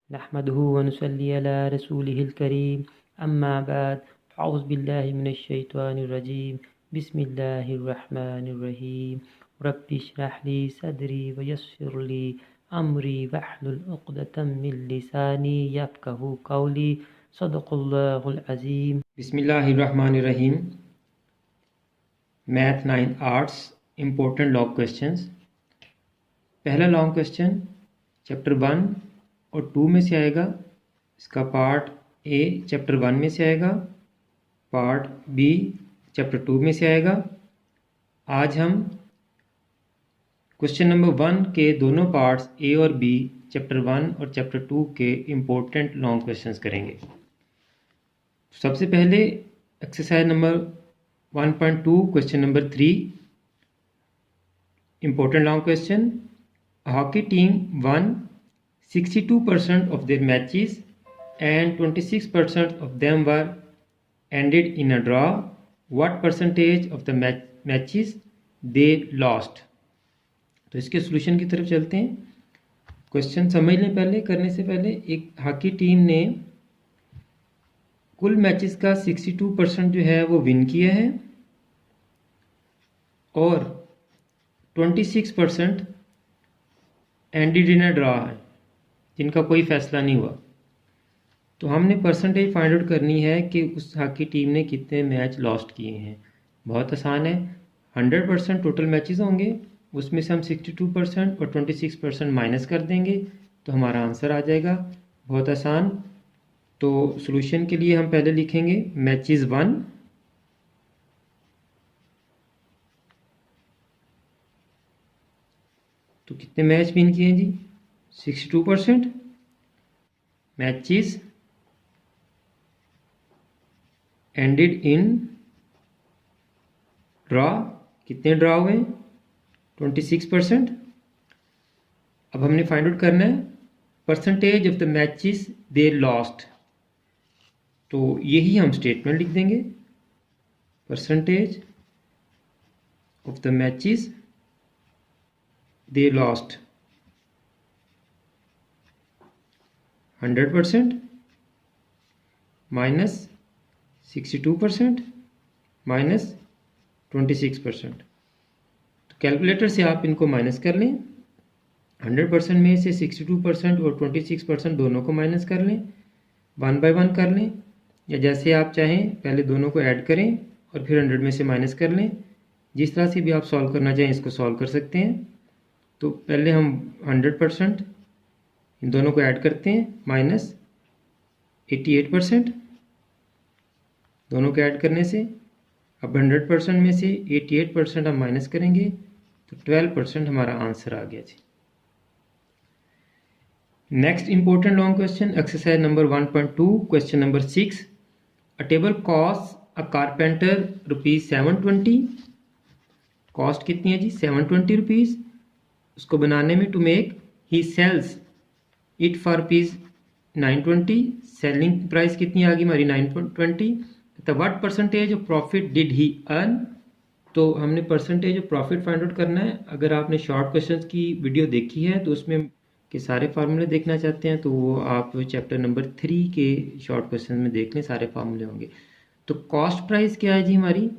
नहमदुहु व नुसल्ली अला रसूलिहिल करीम अम्मा बाद अऊज़ु बिल्लाहि मिनश शैतानिर रजीम बिस्मिल्लाहिर रहमानिर रहीम रब्बि इश्रह ली सदरी व यस्सिर ली अमरी वहलुल उक़दतम मिन लिसानी यफ़क़हू क़ौली सदक़ल्लाहुल अज़ीम। बिस्मिल्लाहिर्रहमानिर्रहीम। Math 9 arts important long questions. पहला लॉन्ग क्वेश्चन चैप्टर 1 और 2 में से आएगा। इसका पार्ट ए चैप्टर 1 में से आएगा, पार्ट बी चैप्टर 2 में से आएगा। आज हम क्वेश्चन नंबर 1 के दोनों पार्ट्स ए और बी चैप्टर 1 और चैप्टर 2 के इम्पोर्टेंट लॉन्ग क्वेश्चंस करेंगे। सबसे पहले exercise number 1.2 question number 3 important long question. A hockey team won 62% of their matches and 26% of them were ended in a draw. What percentage of the matches they lost? तो इसके solution की तरफ चलते हैं। Question समझ लें पहले, करने से पहले। एक हॉकी टीम ने कुल मैचेस का 62% जो है वो विन किया है और 26% एंडेड इन अ ड्रॉ है, जिनका कोई फैसला नहीं हुआ। तो हमने परसेंटेज फाइंड आउट करनी है कि उस हॉकी टीम ने कितने मैच लॉस्ट किए हैं। बहुत आसान है। 100% टोटल मैचेस होंगे, उसमें से हम 62% और 26% माइनस कर देंगे तो हमारा आंसर आ जाएगा। बहुत आसान। तो सॉल्यूशन के लिए हम पहले लिखेंगे मैचेस 1 तो कितने मैच विन किए जी? 62%। मैचेस एंडेड इन ड्रॉ, कितने ड्रॉ हुए? 26%। अब हमने फाइंड आउट करना है percentage of the matches they lost. तो यही हम स्टेटमेंट लिख देंगे, percentage of the matches they lost 100% minus 62% minus 26%। तो कैलकुलेटर से आप इनको माइनस कर लें। 100% में से 62% और 26% दोनों को माइनस कर लें, 1 बाय 1 कर लें, या जैसे आप चाहें पहले दोनों को ऐड करें और फिर 100 में से माइनस कर लें। जिस तरह से भी आप सॉल्व करना चाहें इसको सॉल्व कर सकते हैं। तो पहले हम 100% इन दोनों को ऐड करते हैं, माइनस 88%। दोनों को ऐड करने से अब 100% में से 88% हम माइनस करेंगे तो 12% हमारा आंसर आ गया जी। Next important long question, exercise number 1.2 question number 6। A table cost a carpenter ₹720। Cost कितनी है जी? 720 रुपीज़। उसको बनाने में to make he sells it for ₹920। Selling price कितनी आ गई हमारी? 920। तो what percentage of profit did he earn? तो हमने percentage of profit find out करना है। अगर आपने शॉर्ट क्वेश्चंस की वीडियो देखी है तो उसमें के सारे फार्मूले देखना चाहते हैं तो वो आप चैप्टर नंबर 3 के शॉर्ट क्वेश्चन में देख लें, सारे फार्मूले होंगे। तो कॉस्ट प्राइस क्या है जी हमारी?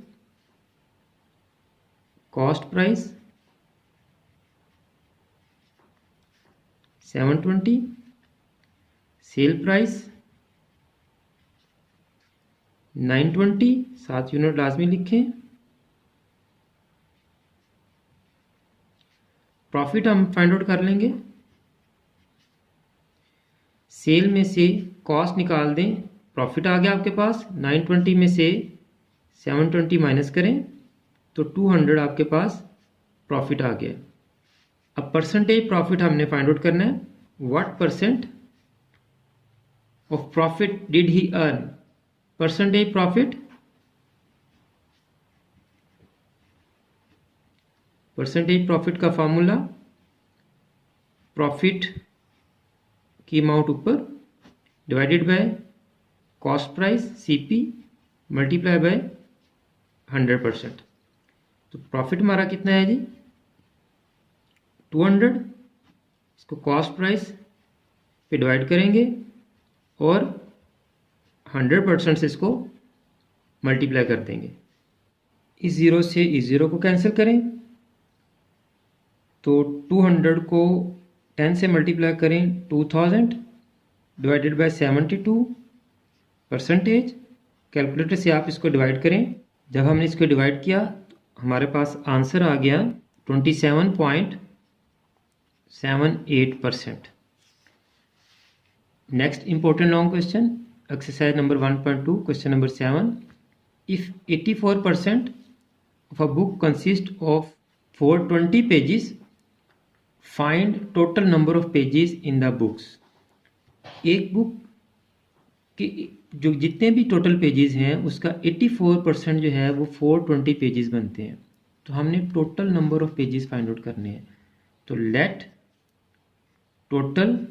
Cost price 720, sale price 920, 7 unit लाजमी लिखें। प्रॉफिट हम फाइंड आउट कर लेंगे। सेल में से कॉस्ट निकाल दें, प्रॉफिट आ गया आपके पास। 920 में से 720 माइनस करें तो 200 आपके पास प्रॉफिट आ गया। अब परसेंटेज प्रॉफिट हमने फाइंड आउट करना है। What percent of profit did he earn? Percentage profit, percentage profit का फॉर्मूला प्रॉफिट की अमाउंट ऊपर divided by cost price CP multiply by 100%। तो प्रॉफिट हमारा कितना है जी? 200। इसको कॉस्ट प्राइस पे डिवाइड करेंगे और 100% से इसको मल्टीप्लाई कर देंगे। इस ज़ीरो से इस ज़ीरो को कैंसिल करें तो 200 को 10 से मल्टीप्लाई करें 2000 डिवाइडेड बाय 72%। कैलकुलेटर से आप इसको डिवाइड करें। जब हमने इसको डिवाइड किया तो हमारे पास आंसर आ गया 27.78%। Next important long question, exercise number 1.2, question number 7। If 84% of a book consists of 420 pages, find total number of pages in the books। एक बुक के जो जितने भी टोटल पेजेस हैं उसका 84% जो है वो 420 पेजेस बनते हैं। तो हमने total number of pages find out करने हैं। तो let total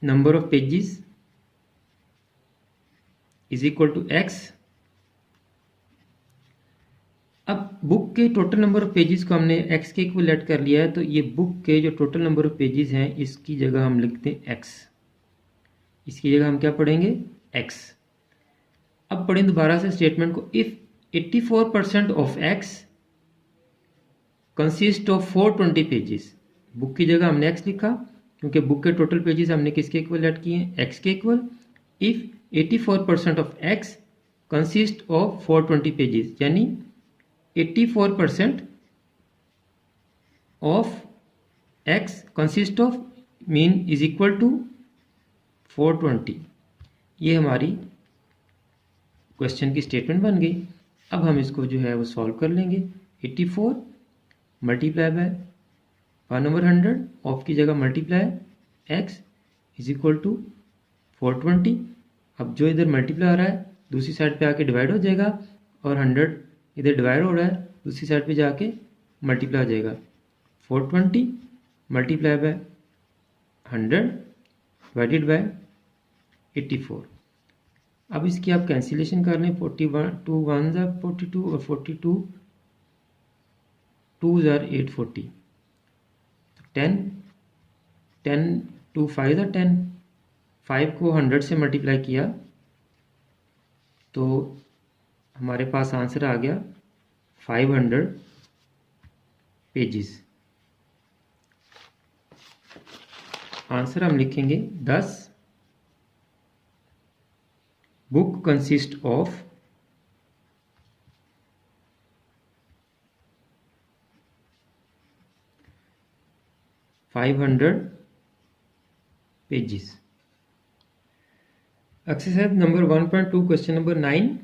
number of pages is equal to x. अब बुक के टोटल नंबर ऑफ पेजेस को हमने x के इक्वल लेट कर लिया है, तो ये बुक के जो टोटल नंबर ऑफ पेजेस हैं इसकी जगह हम लिखते हैं x। इसकी जगह हम क्या पढ़ेंगे x। अब पढ़ें दोबारा से स्टेटमेंट को। If 84% of x consist of 420 pages, book की जगह हमने x लिखा क्योंकि बुक के टोटल पेजेस हमने किसके इक्वल लेट किए हैं x के equal. If 84% of x consist of 420 pages, यानी 84% of x consist of mean is equal to 420। ये हमारी क्वेश्चन की स्टेटमेंट बन गई। अब हम इसको जो है वो सॉल्व कर लेंगे। 84 मल्टीप्लाई बाय 1/100 ऑफ की जगह multiply x is equal to 420। अब जो इधर मल्टीप्लाई हो रहा है दूसरी साइड पे आके डिवाइड हो जाएगा और 100 इधर डिवाइड हो रहा है दूसरी साइड पे जाके मल्टीप्लाई हो जाएगा। 420 मल्टीप्लाई बाय 100 डिवाइडेड बाय 84। अब इसकी आप कैंसिलेशन कर लें। 41 2 1 ज़ा 42 और 42 2 ज़ा 840। 10 10 2 5 ज़ा 10। 5 को 100 से मल्टीप्लाई किया तो हमारे पास आंसर आ गया 500 पेजेस। आंसर हम लिखेंगे 10 book consist of 500 pages. Exercise number 1.2 question number 9।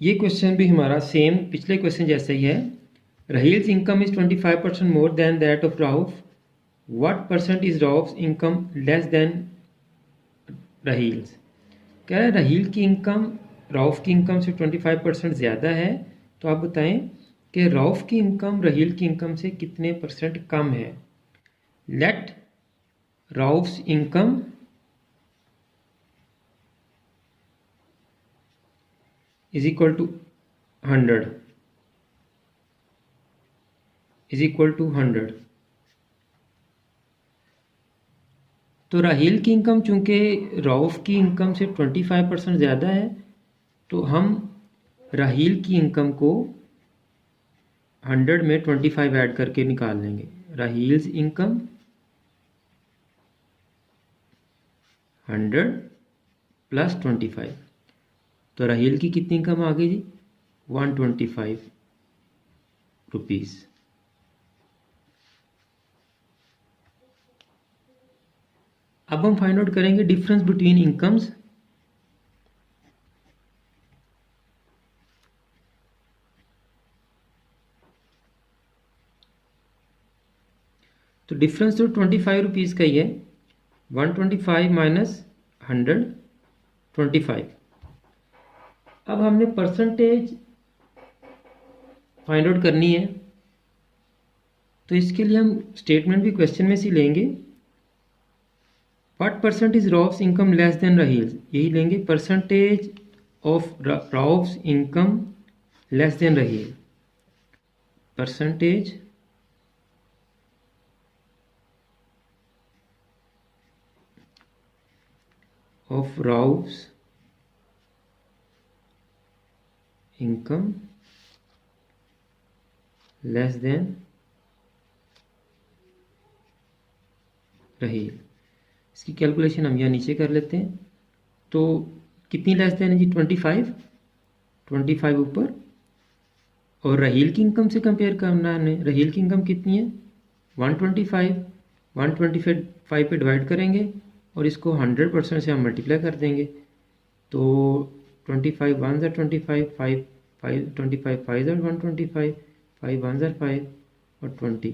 ये क्वेश्चन भी हमारा सेम पिछले क्वेश्चन जैसा ही है। Raheel's income is 25% more than that of Rauf. What percent is Rauf's income less than Raheel's. कह रहा है राहील की इनकम राउफ की इनकम से 25% ज़्यादा है, तो आप बताएं कि राउफ की इनकम राहील की इनकम से कितने परसेंट कम है। Let Rauf's income is equal to 100 is equal to 100। तो राहील की इनकम चूंकि रऊफ की इनकम से 25% ज़्यादा है, तो हम राहील की इनकम को 100 में 25 ऐड करके निकाल लेंगे। राहील्स इनकम 100 प्लस 25, तो राहील की कितनी इनकम आ गई जी 125 रुपीज़। अब हम फाइंड आउट करेंगे डिफरेंस बिटवीन इनकम्स। तो डिफरेंस तो 25 रुपीज़ का ही है। 125 माइनस 125। अब हमने परसेंटेज फाइंड आउट करनी है, तो इसके लिए हम स्टेटमेंट भी क्वेश्चन में से लेंगे। What percent is Rauf's income less than Raheel's, यही लेंगे। Percentage of Rauf's income less than Raheel. Percentage of Rauf's income less than Raheel. इसकी कैलकुलेशन हम यहाँ नीचे कर लेते हैं। तो कितनी लेस देन है जी? 25 ऊपर, और रहील की इनकम से कंपेयर करना है हमें। रहील की इनकम कितनी है? 125 पे डिवाइड करेंगे और इसको 100% से हम मल्टीप्लाई कर देंगे। तो 25 1 ज़ा 25, 5 25 5 ज़ा 125, 5 1 ज़ा 5 और 20,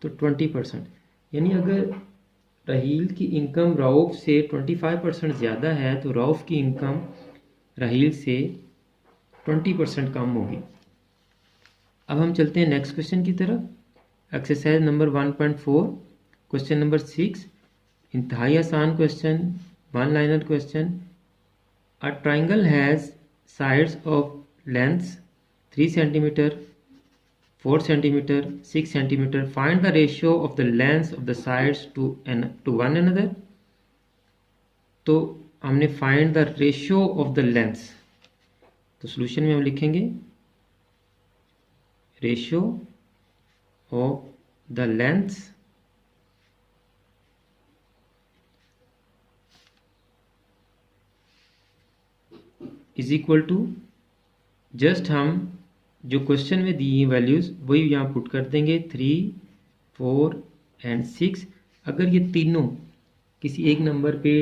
तो 20%। यानी अगर रहील की इनकम रऊफ से 25% ज़्यादा है तो रऊफ की इनकम रहील से 20% कम होगी। अब हम चलते हैं नेक्स्ट क्वेश्चन की तरफ। एक्सरसाइज नंबर 1.4 क्वेश्चन नंबर 6, इंतहाई आसान question, one liner question. A triangle has sides of lengths 3 centimetre, 4 centimetre, 6 centimetre. Find the ratio of the length of the sides to one another. तो हमने find the ratio of the length, तो solution में हम लिखेंगे ratio of the length is equal to, just हम जो question में दी हैं वैल्यूज़ वही यहाँ पुट कर देंगे, 3, 4 एंड 6। अगर ये तीनों किसी एक नंबर पे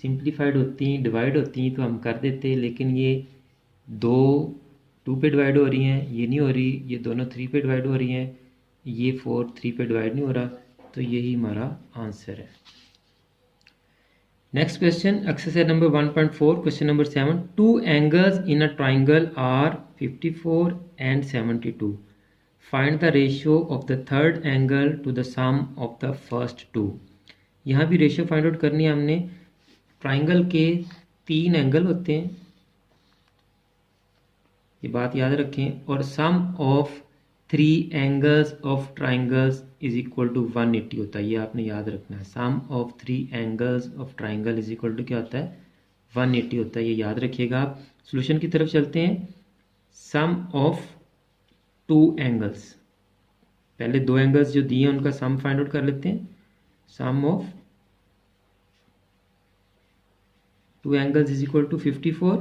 सिंप्लीफाइड होती हैं, डिवाइड होती हैं, तो हम कर देते, लेकिन ये 2 पे डिवाइड हो रही हैं, ये नहीं हो रही, ये दोनों 3 पे डिवाइड हो रही हैं, ये 4 3 पे डिवाइड नहीं हो रहा, तो यही हमारा आंसर है। Next question, exercise number 1.4 question number 7, 2 angles in a triangle are 54 and 72। Find the ratio of the third angle to the sum of the first 2। यहाँ भी रेशियो फाइंड आउट करनी है हमने। ट्राइंगल के 3 एंगल होते हैं, ये बात याद रखें, और sum of 3 angles of triangles is equal to 180 होता है, ये आपने याद रखना है। Sum of 3 angles of triangle is equal to क्या होता है? 180 होता है, ये याद रखिएगा आप। सोल्यूशन की तरफ चलते हैं। सम ऑफ 2 एंगल्स, पहले 2 एंगल्स जो दिए हैं उनका सम फाइंड आउट कर लेते हैं। Sum of 2 angles is equal to 54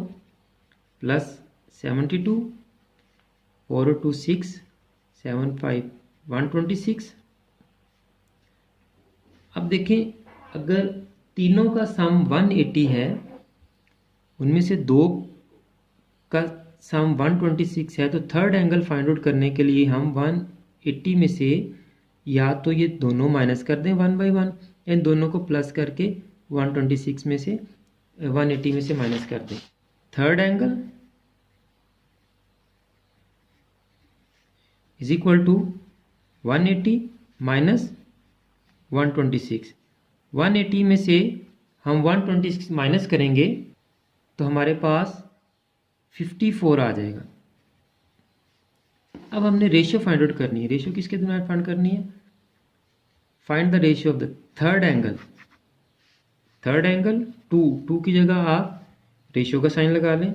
plus 72, 4 और 2 6, 7 5 126। अब देखें, अगर तीनों का सम 180 है, उनमें से 2 का सम 126 है, तो थर्ड एंगल फाइंड आउट करने के लिए हम 180 में से या तो ये दोनों माइनस कर दें 1 बाई 1, इन दोनों को प्लस करके 126 में से 180 में से माइनस कर दें। Third angle is equal to 180 minus 126। 180 में से हम 126 माइनस करेंगे तो हमारे पास 54 आ जाएगा। अब हमने रेशियो फाइंड आउट करनी है। रेशियो किसके दरमियान फाइंड करनी है? Find the ratio of the third angle. Third angle 2 की जगह आप रेशियो का साइन लगा लें।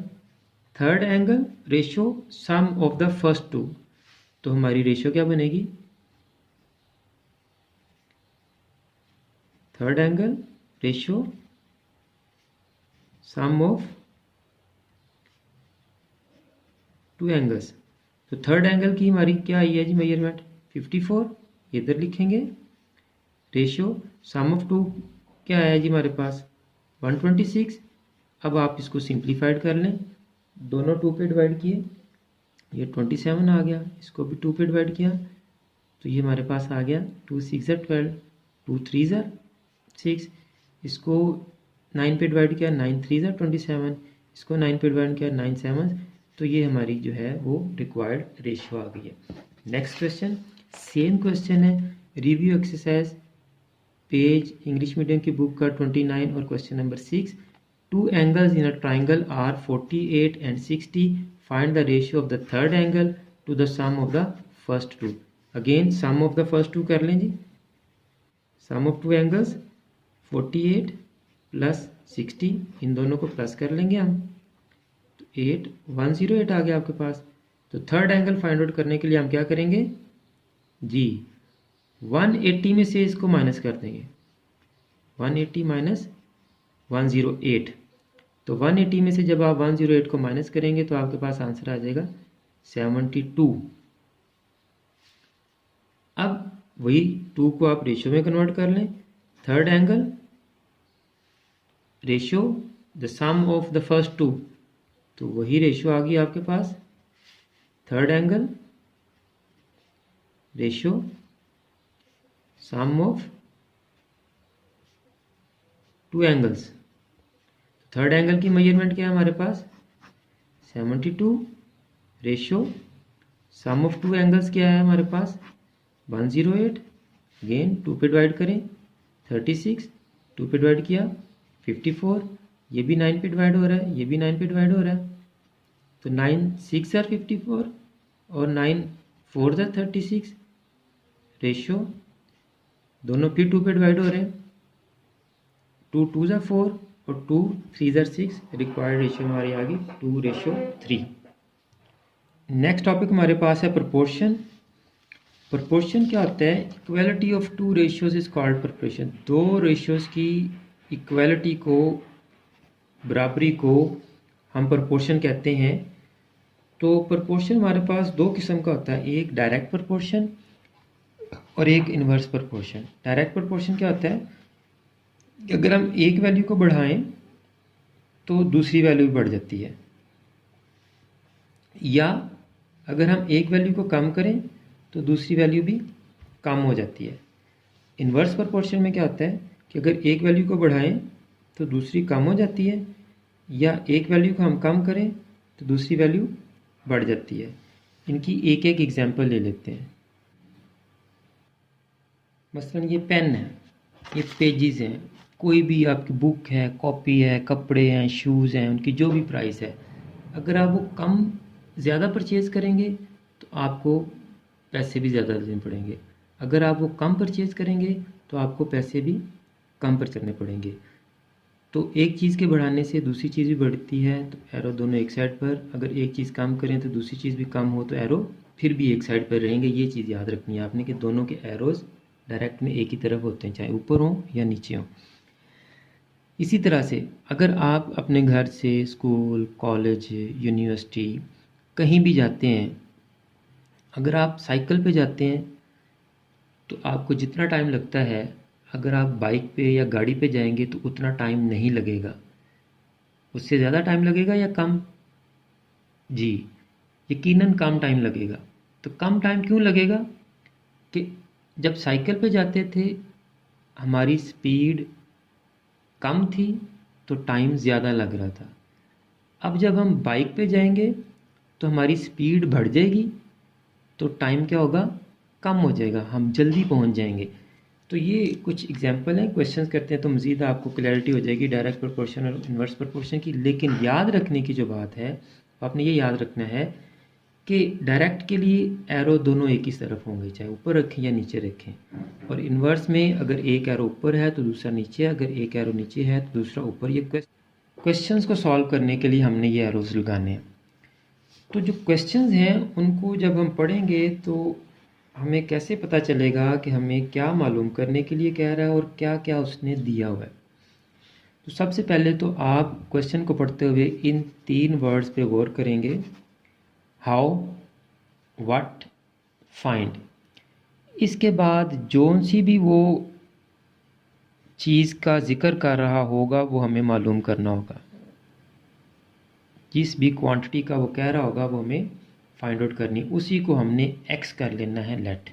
Third angle ratio sum of the first 2, तो हमारी रेशियो क्या बनेगी? Third angle ratio sum of 2 angles. तो थर्ड एंगल की हमारी क्या आई है जी मेजरमेंट? 54, इधर लिखेंगे। रेशियो सम ऑफ 2 क्या आया जी हमारे पास? 126। अब आप इसको सिंप्लीफाइड कर लें, दोनों 2 पे डिवाइड किए, ये 27 आ गया, इसको भी 2 पे डिवाइड किया, तो ये हमारे पास आ गया 2 6 12, 2 3 6, इसको 9 पे डिवाइड किया, 9 3 27, इसको 9 पे डिवाइड किया, 9 7, तो ये हमारी जो है वो रिक्वायर्ड रेशियो आ गई है। नेक्स्ट क्वेश्चन, सेम क्वेश्चन है, review exercise page English medium की बुक का 29 और question number 6, 2 angles in a triangle are 48 and 60। Find the ratio of the third angle to the sum of the first 2. Again sum of the first 2 कर लें जी। Sum of 2 angles 48 plus 60, इन दोनों को plus कर लेंगे हम, तो 8 108 आ गया आपके पास। तो थर्ड एंगल फाइंड आउट करने के लिए हम क्या करेंगे जी, 180 में से इसको माइनस कर देंगे, 180 माइनस 108, तो 180 में से जब आप 108 को माइनस करेंगे तो आपके पास आंसर आ जाएगा 72। अब वही 2 को आप रेशियो में कन्वर्ट कर लें, third angle ratio the sum of the first two, तो वही रेशियो आ गई आपके पास, third angle ratio sum of two angles. Third angle की मेजरमेंट क्या है हमारे पास 72 ratio sum of two angles क्या है हमारे पास 108, अगेन 2 पे डिवाइड करें 36, 2 पे डिवाइड किया 54, ये भी 9 पे डिवाइड हो रहा है, ये भी 9 पे डिवाइड हो रहा है, तो 9 6 आर 54 और 9 4 आर 36, रेशियो दोनों फिर 2 पे डिवाइड हो रहे हैं, 2 2 आर 4 और 2 3 आर 6, रिक्वायर्ड रेशियो हमारी आ गई 2:3। नेक्स्ट टॉपिक हमारे पास है प्रोपोर्शन। प्रोपोर्शन क्या होता है, equality of two ratios is called proportion. दो रेशियोज की इक्वालिटी को, बराबरी को हम प्रोपोर्शन कहते हैं। तो प्रोपोर्शन हमारे पास दो किस्म का होता है, एक डायरेक्ट प्रोपोर्शन और एक इन्वर्स प्रोपोर्शन। डायरेक्ट प्रोपोर्शन क्या होता है कि अगर हम एक वैल्यू को बढ़ाएं तो दूसरी वैल्यू भी बढ़ जाती है, या अगर हम एक वैल्यू को कम करें तो दूसरी वैल्यू भी कम हो जाती है। इन्वर्स प्रोपोर्शन में क्या होता है कि अगर एक वैल्यू को बढ़ाएं तो दूसरी कम हो जाती है, या एक वैल्यू को हम कम करें तो दूसरी वैल्यू बढ़ जाती है। इनकी एक एक एग्जांपल ले लेते हैं। मसलन ये पेन है, ये पेजेस हैं, कोई भी आपकी बुक है, कॉपी है, कपड़े हैं, शूज़ हैं, उनकी जो भी प्राइस है, अगर आप वो कम ज़्यादा परचेज़ करेंगे तो आपको पैसे भी ज़्यादा देने पड़ेंगे, अगर आप वो कम परचेज़ करेंगे तो आपको पैसे भी कम पर करने पड़ेंगे। तो एक चीज़ के बढ़ाने से दूसरी चीज़ भी बढ़ती है, तो एरो दोनों एक साइड पर, अगर एक चीज़ कम करें तो दूसरी चीज़ भी कम हो तो एरो फिर भी एक साइड पर रहेंगे। ये चीज़ याद रखनी है आपने कि दोनों के एरोज़ डायरेक्ट में एक ही तरफ होते हैं, चाहे ऊपर हों या नीचे हों। इसी तरह से अगर आप अपने घर से स्कूल, कॉलेज, यूनिवर्सिटी कहीं भी जाते हैं, अगर आप साइकिल पे जाते हैं तो आपको जितना टाइम लगता है, अगर आप बाइक पे या गाड़ी पे जाएंगे तो उतना टाइम नहीं लगेगा, उससे ज़्यादा टाइम लगेगा या कम? जी, यकीनन कम टाइम लगेगा। तो कम टाइम क्यों लगेगा कि जब साइकिल पे जाते थे हमारी स्पीड कम थी तो टाइम ज़्यादा लग रहा था। अब जब हम बाइक पे जाएंगे तो हमारी स्पीड बढ़ जाएगी तो टाइम क्या होगा, कम हो जाएगा, हम जल्दी पहुंच जाएंगे। तो ये कुछ एग्जांपल हैं, क्वेश्चंस करते हैं तो मज़ीद आपको क्लैरिटी हो जाएगी डायरेक्ट प्रोपोर्शन और इन्वर्स प्रोपोर्शन की। लेकिन याद रखने की जो बात है, आपने ये याद रखना है कि डायरेक्ट के लिए एरो दोनों एक ही तरफ होंगे, चाहे ऊपर रखें या नीचे रखें, और इन्वर्स में अगर एक एरो ऊपर है तो दूसरा नीचे, अगर एक एरो नीचे है तो दूसरा ऊपर। ये क्वेश्चंस को सॉल्व करने के लिए हमने ये एरोज लगाने हैं। तो जो क्वेश्चंस हैं उनको जब हम पढ़ेंगे तो हमें कैसे पता चलेगा कि हमें क्या मालूम करने के लिए कह रहा है और क्या क्या उसने दिया हुआ है। तो सबसे पहले तो आप क्वेश्चन को पढ़ते हुए इन 3 वर्ड्स पे गौर करेंगे, हाउ, व्हाट, फाइंड। इसके बाद जोन सी भी वो चीज़ का जिक्र कर रहा होगा वो हमें मालूम करना होगा, जिस भी क्वांटिटी का वो कह रहा होगा वो हमें फाइंड आउट करनी, उसी को हमने एक्स कर लेना है, लेट,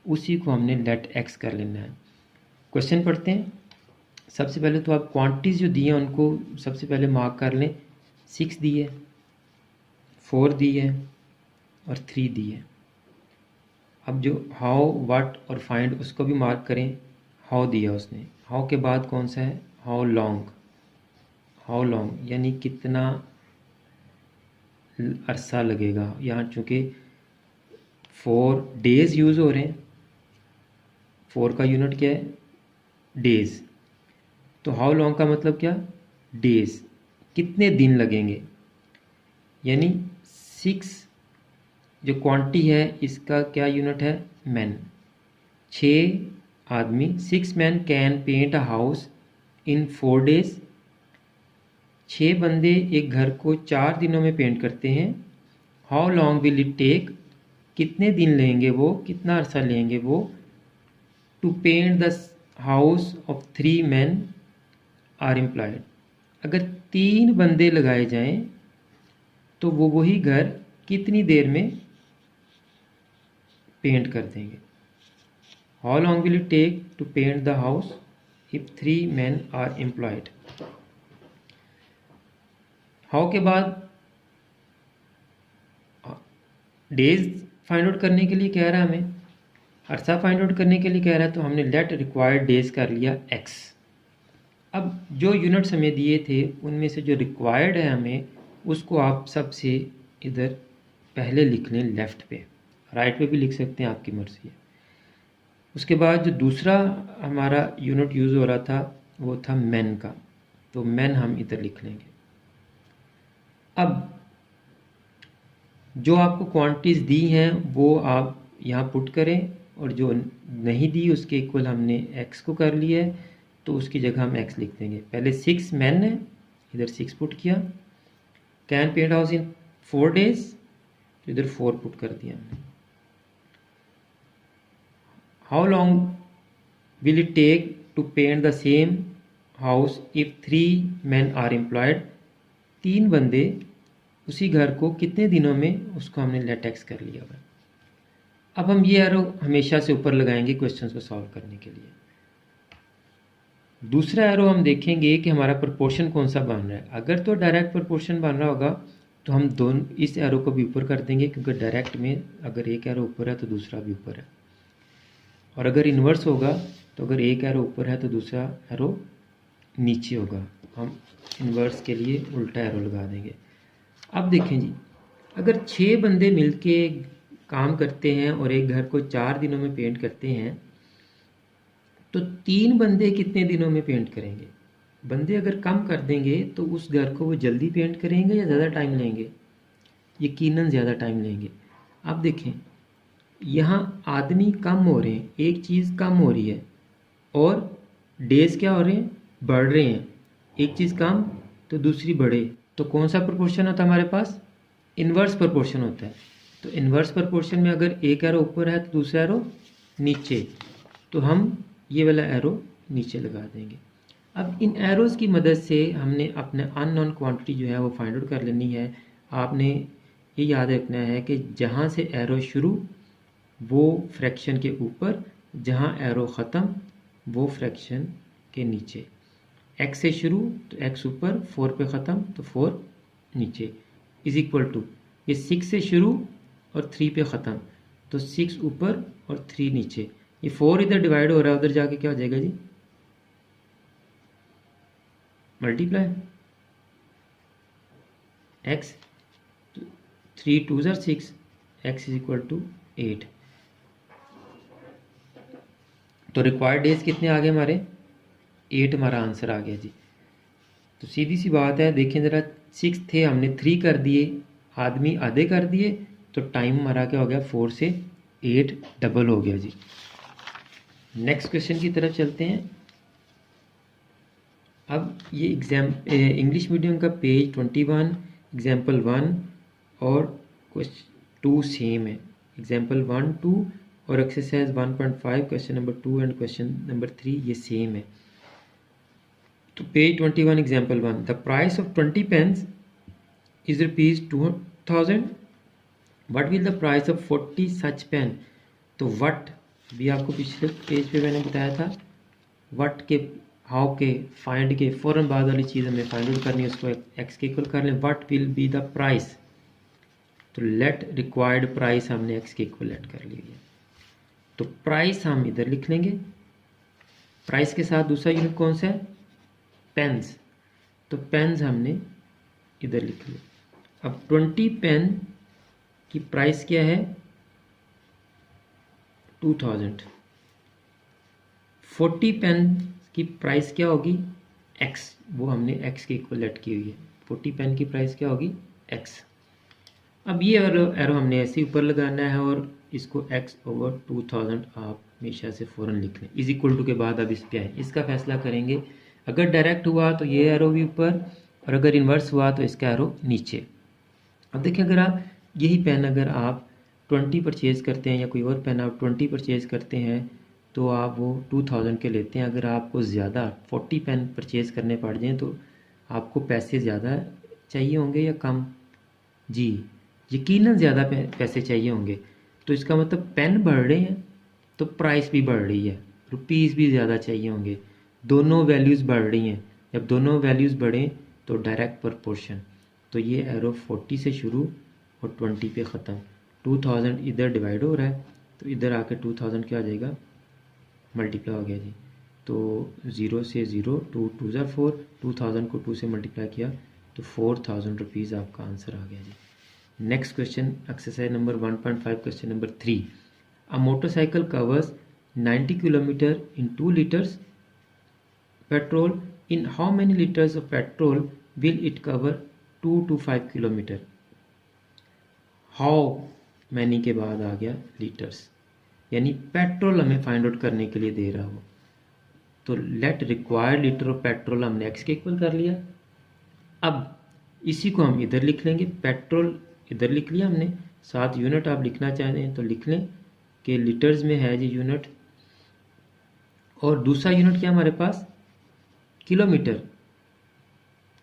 उसी को हमने लेट एक्स कर लेना है। क्वेश्चन पढ़ते हैं। सबसे पहले तो आप क्वांटिटीज़ जो दी हैं उनको सबसे पहले मार्क कर लें। 6 दी है, 4 दी है और 3 दी है। अब जो हाउ, व्हाट और फाइंड उसको भी मार्क करें। हाउ दिया उसने, हाउ के बाद कौन सा है, हाउ लॉन्ग, हाउ लॉन्ग यानी कितना अरसा लगेगा। यहाँ चूँकि 4 डेज़ यूज़ हो रहे हैं, 4 का यूनिट क्या है, डेज़। तो हाउ लॉन्ग का मतलब क्या, डेज, कितने दिन लगेंगे। यानी 6 जो क्वांटिटी है इसका क्या यूनिट है, मैन। 6 आदमी, 6 man can paint a house in 4 days. 6 बंदे एक घर को 4 दिनों में पेंट करते हैं। How long will it take, कितने दिन लेंगे वो, कितना अरसा लेंगे वो, to paint the house of 3 man are employed. अगर 3 बंदे लगाए जाएं तो वो वही घर कितनी देर में पेंट कर देंगे। How long will it take to paint the house if 3 man are employed. How के बाद डेज फाइंड आउट करने के लिए कह रहा है हमें, अरसा फाइंड आउट करने के लिए कह रहा है, तो हमने लेट रिक्वायर्ड डेज कर लिया x। अब जो यूनिट्स हमें दिए थे उनमें से जो रिक्वायर्ड है हमें, उसको आप सबसे इधर पहले लिख लें लेफ़्ट पे, राइट पे भी लिख सकते हैं, आपकी मर्ज़ी है। उसके बाद जो दूसरा हमारा यूनिट यूज़ हो रहा था वो था मैन का, तो मैन हम इधर लिख लेंगे। अब जो आपको क्वांटिटीज़ दी हैं वो आप यहाँ पुट करें, और जो नहीं दी उसके इक्वल हमने x को कर लिया है, तो उसकी जगह हम x लिख देंगे। पहले 6 मैन है, इधर 6 पुट किया। Can paint house in 4 days, तो इधर 4 पुट कर दिया हमने। How long will it take to paint the same house if 3 man are employed. 3 बंदे उसी घर को कितने दिनों में, उसको हमने लेट x कर लिया हुआ। अब हम ये एरो हमेशा से ऊपर लगाएंगे क्वेश्चन को सॉल्व करने के लिए। दूसरा एरो हम देखेंगे कि हमारा प्रोपोर्शन कौन सा बन रहा है। अगर तो डायरेक्ट प्रोपोर्शन बन रहा होगा तो हम दोनों इस एरो को भी ऊपर कर देंगे, क्योंकि डायरेक्ट में अगर एक एरो ऊपर है तो दूसरा भी ऊपर है। और अगर इन्वर्स होगा तो अगर एक एरो ऊपर है तो दूसरा एरो नीचे होगा, हम इन्वर्स के लिए उल्टा एरो लगा देंगे। अब देखें जी, अगर 6 बंदे मिलके काम करते हैं और एक घर को 4 दिनों में पेंट करते हैं, तो 3 बंदे कितने दिनों में पेंट करेंगे। बंदे अगर कम कर देंगे तो उस घर को वो जल्दी पेंट करेंगे या ज़्यादा टाइम लेंगे, यकीनन ज़्यादा टाइम लेंगे। अब देखें, यहाँ आदमी कम हो रहे हैं, एक चीज़ कम हो रही है, और डेज क्या हो रहे हैं, बढ़ रहे हैं। एक चीज़ कम तो दूसरी बढ़े, तो कौन सा प्रोपोर्शन होता है हमारे पास, इन्वर्स प्रोपोर्शन होता है। तो इन्वर्स प्रोपोर्शन में अगर एक एरो ऊपर है तो दूसरा एरो नीचे, तो हम ये वाला एरो नीचे लगा देंगे। अब इन एरोज़ की मदद से हमने अपने अननोन क्वांटिटी जो है वो फाइंड आउट कर लेनी है। आपने ये याद रखना है कि जहाँ से एरो शुरू वो फ्रैक्शन के ऊपर, जहाँ एरो ख़त्म वो फ्रैक्शन के नीचे। x से शुरू तो x ऊपर, 4 पे ख़त्म तो 4 नीचे, इज इक्वल टू ये 6 से शुरू और 3 पे ख़त्म तो 6 ऊपर और 3 नीचे। ये 4 इधर डिवाइड हो रहा है, उधर जाके क्या हो जाएगा जी, मल्टीप्लाई x, 3 2 ज़र 6, x इज इक्वल टू 8। तो रिक्वायर्ड डेज कितने आ गए हमारे, 8 हमारा आंसर आ गया जी। तो सीधी सी बात है, देखें ज़रा, 6 थे हमने 3 कर दिए, आदमी आधे कर दिए, तो टाइम हमारा क्या हो गया, 4 से 8 डबल हो गया जी। नेक्स्ट क्वेश्चन की तरफ चलते हैं। अब ये इंग्लिश मीडियम का पेज 21 एग्जाम्पल 1 और क्वेश्चन 2 सेम है। एग्जाम्पल 1 2 और exercise 1.5 question number 2 and question number 3 ये सेम है। तो page 21 example 1, the price of 20 pens is ₹2000। What will the price of 40 such pen. तो व्हाट भी आपको पिछले पेज पे मैंने बताया था, व्हाट के, हाउ के, फाइंड के फ़ौरन बाद वाली चीज़ हमें फाइंड आउट करनी है, उसको एक्स के इक्वल कर लें। What will be the price, तो लेट रिक्वायर्ड प्राइस हमने एक्स के इक्वल लेट कर ली है, तो प्राइस हम इधर लिख लेंगे। प्राइस के साथ दूसरा यूनिट कौन सा है, पेन्स, तो पेन्स हमने इधर लिख लिया। अब 20 पेन की प्राइस क्या है, 2000। 40 पेन की प्राइस क्या होगी, x, वो हमने x के इक्वल लेट की हुई है। 40 पेन की प्राइस क्या होगी, x। अब ये एरो हमने ऐसे ही ऊपर लगाना है और इसको x ओवर 2000 आप हमेशा से फ़ौरन लिख लें। इज इक्वल टू के बाद अब इस पे आए, इसका फैसला करेंगे। अगर डायरेक्ट हुआ तो ये एरो भी ऊपर, और अगर इन्वर्स हुआ तो इसका एरो नीचे। अब देखिए, अगर आप यही पेन अगर आप 20 परचेज़ करते हैं या कोई और पेन आप 20 परचेज़ करते हैं तो आप वो 2000 के लेते हैं। अगर आपको ज़्यादा 40 पेन परचेज़ करने पड़ जाएँ तो आपको पैसे ज़्यादा चाहिए होंगे या कम? जी, यकीनन ज़्यादा पैसे चाहिए होंगे। तो इसका मतलब पेन बढ़ रहे हैं तो प्राइस भी बढ़ रही है, रुपीज़ भी ज़्यादा चाहिए होंगे, दोनों वैल्यूज़ बढ़ रही हैं। जब दोनों वैल्यूज़ बढ़ें तो डायरेक्ट प्रपोर्शन। तो ये एरो 40 से शुरू और 20 पे ख़त्म। 2000 इधर डिवाइड हो रहा है तो इधर आके 2000 क्या आ जाएगा, मल्टीप्लाई हो गया जी। तो 0 से 0, 2 2 ज़ा 4, 2000 को 2 से मल्टीप्लाई किया तो 4000 रुपीज़ आपका आंसर आ गया जी। Next question, exercise number 1.5, question number 3। A motorcycle covers 90 kilometre in 2 litres petrol. In how many litres of petrol will it cover 2 to 5 kilometre? How many के बाद आ गया लीटर्स, यानी पेट्रोल हमें फाइंड आउट करने के लिए दे रहा हो। तो late required litre of petrol हमने x के इक्वल कर लिया। अब इसी को हम इधर लिख लेंगे, पेट्रोल इधर लिख लिया हमने, साथ यूनिट आप लिखना चाहते हैं तो लिख लें कि लीटर्स में है जी यूनिट, और दूसरा यूनिट क्या हमारे पास, किलोमीटर।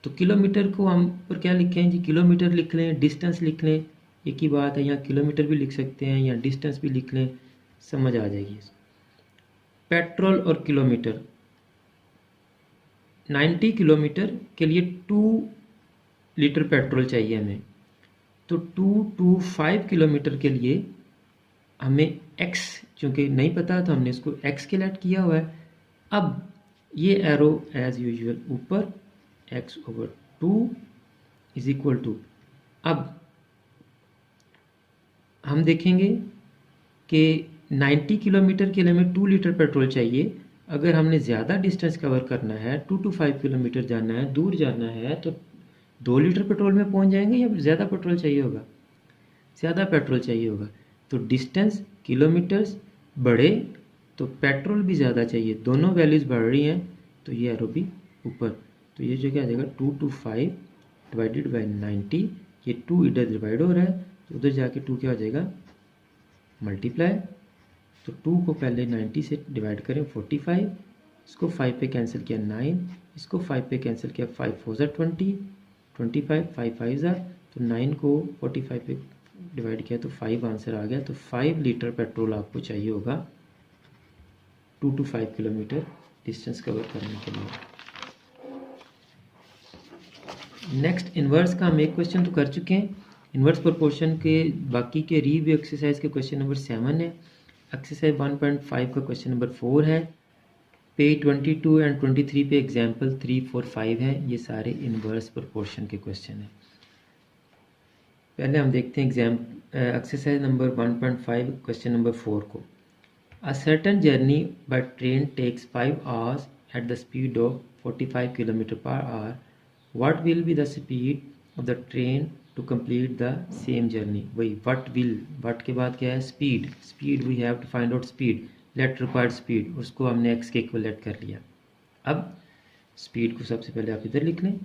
तो किलोमीटर को हम पर क्या लिखें जी, किलोमीटर लिख लें, डिस्टेंस लिख लें, एक ही बात है, यहाँ किलोमीटर भी लिख सकते हैं या डिस्टेंस भी लिख लें, समझ आ जाएगी। पेट्रोल और किलोमीटर, 90 किलोमीटर के लिए 2 लीटर पेट्रोल चाहिए हमें, तो 2 to 5 किलोमीटर के लिए हमें x, चूँकि नहीं पता तो हमने इसको x के लेट किया हुआ है। अब ये एरो एज यूजुअल ऊपर, x over 2 is equal to, अब हम देखेंगे कि 90 किलोमीटर के लिए हमें 2 लीटर पेट्रोल चाहिए। अगर हमने ज़्यादा डिस्टेंस कवर करना है, 2 to 5 किलोमीटर जाना है, दूर जाना है, तो 2 लीटर पेट्रोल में पहुंच जाएंगे या ज़्यादा पेट्रोल चाहिए होगा? ज़्यादा पेट्रोल चाहिए होगा। तो डिस्टेंस किलोमीटर्स बढ़े तो पेट्रोल भी ज़्यादा चाहिए, दोनों वैल्यूज़ बढ़ रही हैं तो ये एरो भी ऊपर। तो ये जो क्या आ जाएगा, 2 to 5 डिवाइडेड बाई 90, ये 2 इधर डिवाइड हो रहा है तो उधर जाके 2 क्या हो जाएगा, मल्टीप्लाई। तो 2 को पहले 90 से डिवाइड करें 45, इसको 5 पे कैंसिल किया 9, इसको 5 पे कैंसिल किया 5 4 ज़ा 20, 25 5 5 ज़ा, तो 9 को 45 पे डिवाइड किया तो 5 आंसर आ गया। तो 5 लीटर पेट्रोल आपको चाहिए होगा 2 to 5 किलोमीटर डिस्टेंस कवर करने के लिए। नेक्स्ट, इन्वर्स का हम एक क्वेश्चन तो कर चुके हैं। इन्वर्स प्रोपोर्शन के बाकी के रिव्यू एक्सरसाइज के क्वेश्चन नंबर 7 है। एक्सरसाइज 1.5 का क्वेश्चन नंबर 4 है। पेज 22 एंड 23 पे एग्जाम्पल 3 4 5 है। ये सारे इन्वर्स प्रोपोर्शन के क्वेश्चन हैं। पहले हम देखते हैं एक्सरसाइज नंबर 1.5 क्वेश्चन नंबर 4 को। A certain journey by train takes 5 hours at the speed of 45 kilometre per hour. What will be the speed of the train to complete the same journey? वही what के बाद क्या है, speed we have to find out speed, let required speed, उसको हमने x के equal let कर लिया। अब स्पीड को सबसे पहले आप इधर लिख लें,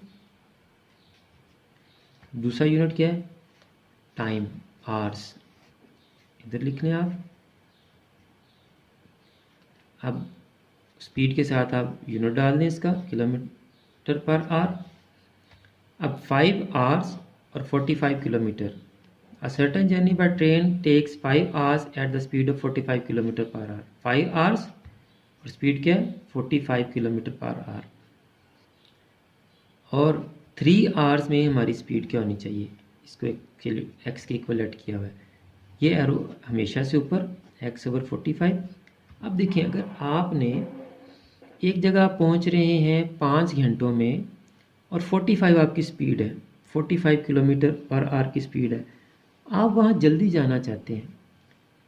दूसरा यूनिट क्या है, टाइम, आवर्स, इधर लिख लें आप। अब स्पीड के साथ आप यूनिट डाल दें इसका, किलोमीटर पर आवर। अब 5 hours और 45 kilometre. A certain journey by train takes 5 hours at the speed of 45 kilometre per hour. 5 hours और स्पीड क्या है, 45 किलोमीटर पर आवर। और 3 hours में हमारी स्पीड क्या होनी चाहिए, इसको x के इक्वल लेट किया हुआ है। ये एरो हमेशा से ऊपर, x ओवर 45। अब देखिए, अगर आपने एक जगह पहुंच रहे हैं 5 घंटों में और 45 आपकी स्पीड है, 45 किलोमीटर पर आवर की स्पीड है, आप वहाँ जल्दी जाना चाहते हैं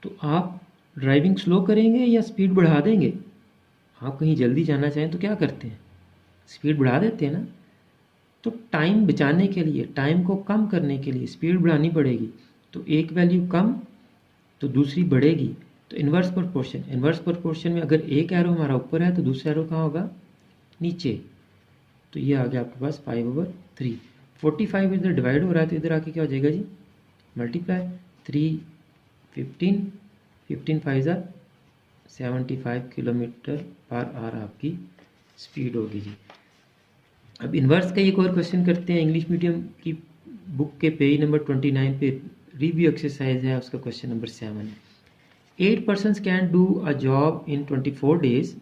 तो आप ड्राइविंग स्लो करेंगे या स्पीड बढ़ा देंगे? आप कहीं जल्दी जाना चाहें तो क्या करते हैं, स्पीड बढ़ा देते हैं ना, तो टाइम बचाने के लिए, टाइम को कम करने के लिए स्पीड बढ़ानी पड़ेगी। तो एक वैल्यू कम तो दूसरी बढ़ेगी। तो इन्वर्स प्रोपोर्शन में अगर एक एरो हमारा ऊपर है तो दूसरा एरो कहाँ होगा, नीचे। तो ये आ गया आपके पास 5/3। 45 इधर डिवाइड हो रहा है तो इधर आके क्या हो जाएगा जी, मल्टीप्लाई 3 15 15 5 75 किलोमीटर पर आवर आपकी स्पीड होगी जी। अब इन्वर्स का एक और क्वेश्चन करते हैं। इंग्लिश मीडियम की बुक के पेज नंबर 29 पे रिव्यू एक्सरसाइज है, उसका क्वेश्चन नंबर 7 है। 8 persons can do a job in 24 days.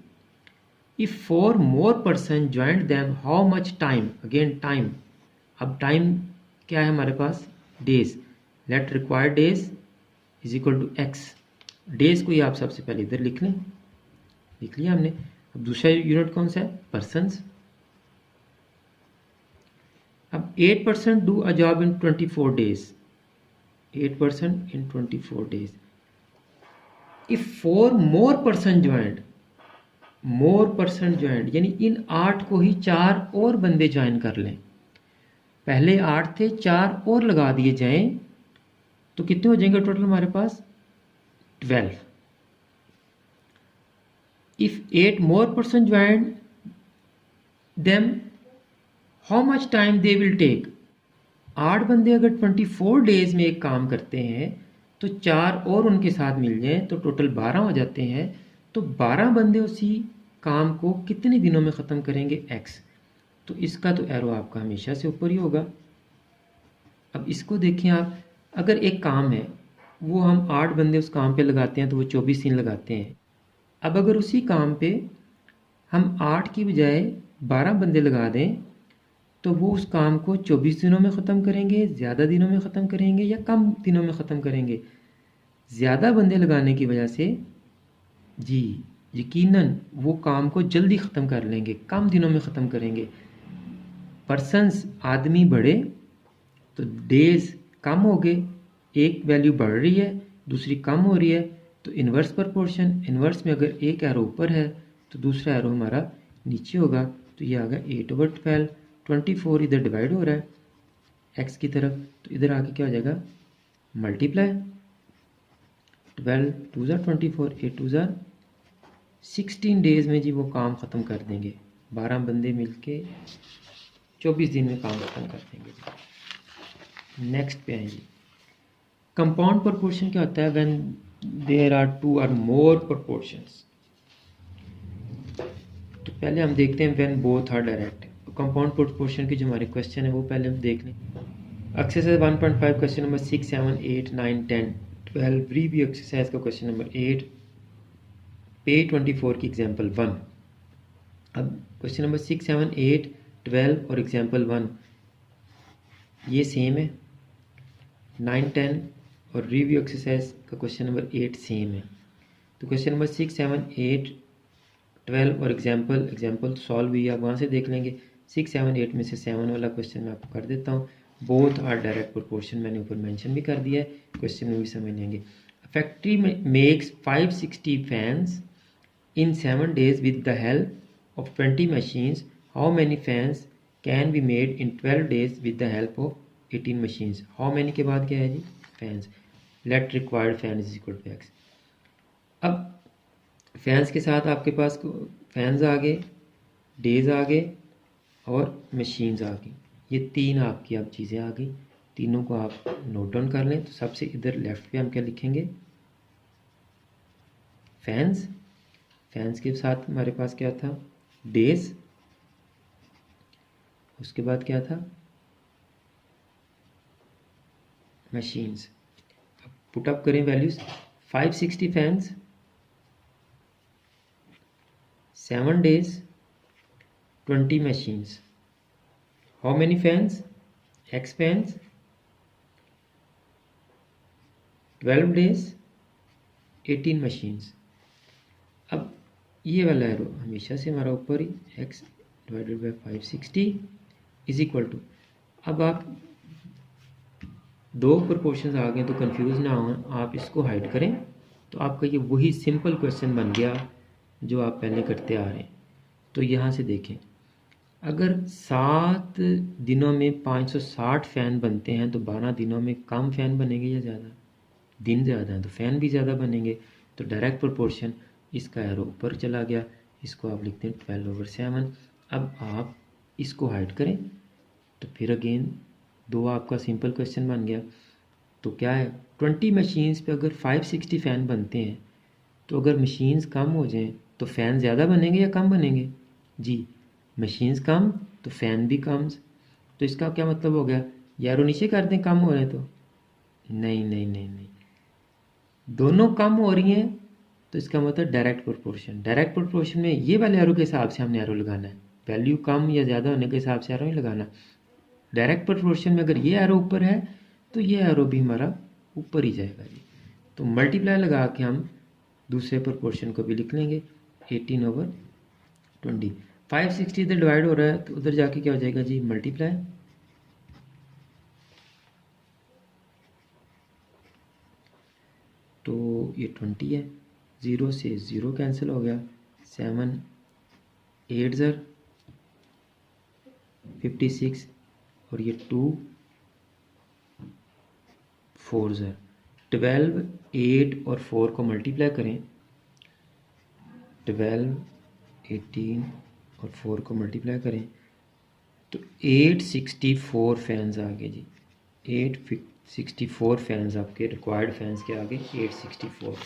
If 4 more person joined them, how much time? Again time. अब टाइम क्या है हमारे पास, days. Let required days is equal to x. Days को ही आप सबसे पहले इधर लिख लें, लिख लिया हमने। अब दूसरा यूनिट कौन सा है, पर्सन्स। अब 8% do a job in 24 days, 8% in 24 days. If 4 more person joined, यानी इन 8 को ही 4 और बंदे ज्वाइन कर लें। पहले 8 थे, 4 और लगा दिए जाएं तो कितने हो जाएंगे टोटल हमारे पास, 12। If 8 more person joined them, how much time they will take? 8 बंदे अगर 24 डेज में एक काम करते हैं तो 4 और उनके साथ मिल जाएं तो टोटल 12 हो जाते हैं। तो 12 बंदे उसी काम को कितने दिनों में ख़त्म करेंगे, x। तो इसका तो एरो आपका हमेशा से ऊपर ही होगा। अब इसको देखें आप, अगर एक काम है वो हम 8 बंदे उस काम पे लगाते हैं तो वो 24 दिन लगाते हैं। अब अगर उसी काम पे हम 8 की बजाय 12 बंदे लगा दें तो वो उस काम को 24 दिनों में ख़त्म करेंगे, ज़्यादा दिनों में ख़त्म करेंगे या कम दिनों में ख़त्म करेंगे। ज़्यादा बंदे लगाने की वजह से जी यकीनन वो काम को जल्दी ख़त्म कर लेंगे, कम दिनों में ख़त्म करेंगे। पर्सन्स आदमी बढ़े तो डेज कम हो गए, एक वैल्यू बढ़ रही है दूसरी कम हो रही है। तो इन्वर्स प्रोपोर्शन, इन्वर्स में अगर एक एरो ऊपर है तो दूसरा एरो हमारा नीचे होगा। तो ये आ गया 8/12। 24 इधर डिवाइड हो रहा है एक्स की तरफ, तो इधर आके क्या हो जाएगा, मल्टीप्लाई 12 2 24, 8 2 16 डेज में जी वो काम ख़त्म कर देंगे। 12 बंदे मिलके 24 दिन में काम ख़त्म कर देंगे। नेक्स्ट पे आए जी, कंपाउंड प्रोपोर्शन क्या होता है, व्हेन देयर आर 2 और मोर प्रोपोर्शंस। तो पहले हम देखते हैं when both are direct. Compound proportion की जो हमारे क्वेश्चन है वो पहले हम देख लें। Exercise 1.5 question number 6 7 8 9 10 12 review exercise का क्वेश्चन नंबर 8 पेज 24 की एग्जांपल 1। अब क्वेश्चन नंबर 6 7 8 12 और एग्जांपल 1 ये सेम है, 9 10 और रिव्यू एक्सरसाइज का क्वेश्चन नंबर 8 सेम है। तो क्वेश्चन नंबर 6 7 8 12 और एग्जाम्पल सॉल्व हुई, आप वहाँ से देख लेंगे। 6 7 8 में से 7 वाला क्वेश्चन मैं आपको कर देता हूँ। बोथ आर डायरेक्ट प्रोपोर्शन मैंने ऊपर मेंशन भी कर दिया है, क्वेश्चन में भी समझ लेंगे। Factory makes 560 fans in 7 days with the help of 20 machines. How many fans can be made in 12 days with the help of 18 machines. How many के बाद क्या है जी, fans. Let required fan is equal to x. अब fans के साथ आपके पास fans आ गए, डेज आ गए और मशीन्स आ गई। ये 3 आपकी अब चीज़ें आ गई, तीनों को आप नोट डाउन कर लें। तो सबसे इधर लेफ्ट पे हम क्या लिखेंगे, फैंस। फैंस के साथ हमारे पास क्या था, डेज। उसके बाद क्या था, मशीन्स। अब पुट अप करें values. 560 fans, 7 days, 20 machines. How many fans? X fans. 12 days, 18 machines. अब ये वाला एरो हमेशा से हमारा ऊपर ही, x divided by 560 is equal to. अब आप 2 प्रोपोर्शंस आ गए तो कंफ्यूज ना हो, आप इसको हाइड करें तो आपका ये वही सिंपल क्वेश्चन बन गया जो आप पहले करते आ रहे हैं। तो यहाँ से देखें, अगर 7 दिनों में 560 फ़ैन बनते हैं तो 12 दिनों में कम फ़ैन बनेंगे या ज़्यादा? दिन ज़्यादा हैं तो फ़ैन भी ज़्यादा बनेंगे। तो डायरेक्ट प्रोपोर्शन, इसका एरो ऊपर चला गया, इसको आप लिखते हैं 12/7। अब आप इसको हाइड करें तो फिर अगेन 2 आपका सिंपल क्वेश्चन बन गया। तो क्या है, 20 मशीन्स पे अगर 560 फ़ैन बनते हैं तो अगर मशीन्स कम हो जाएं तो फ़ैन ज़्यादा बनेंगे या कम बनेंगे? जी, मशीन्स कम तो फ़ैन भी कम। तो इसका क्या मतलब हो गया, यारो नीचे कर दें कम हो रहे हैं तो? नहीं नहीं नहीं नहीं, दोनों कम हो रही हैं तो इसका मतलब डायरेक्ट प्रोपोर्शन। डायरेक्ट प्रोपोर्शन में ये वाले एरो के हिसाब से हमने एरो लगाना है, वैल्यू कम या ज़्यादा होने के हिसाब से एरो नहीं लगाना। डायरेक्ट प्रोपोर्शन में अगर ये एरो ऊपर है तो ये एरो भी हमारा ऊपर ही जाएगा जी। तो मल्टीप्लाई लगा के हम दूसरे प्रोपोर्शन को भी लिख लेंगे 18/20। 560 इधर डिवाइड हो रहा है तो उधर जाके क्या हो जाएगा जी, मल्टीप्लाई। तो ये 20 है, 0 से 0 कैंसिल हो गया, 7 8 ज़र 56 और ये 2 4 ज़र 12। 8 और 4 को मल्टीप्लाई करें, 12 18 और 4 को मल्टीप्लाई करें तो 864 फैंस आ गए जी। 864 फैंस आपके रिक्वायर्ड फैंस के आगे 864।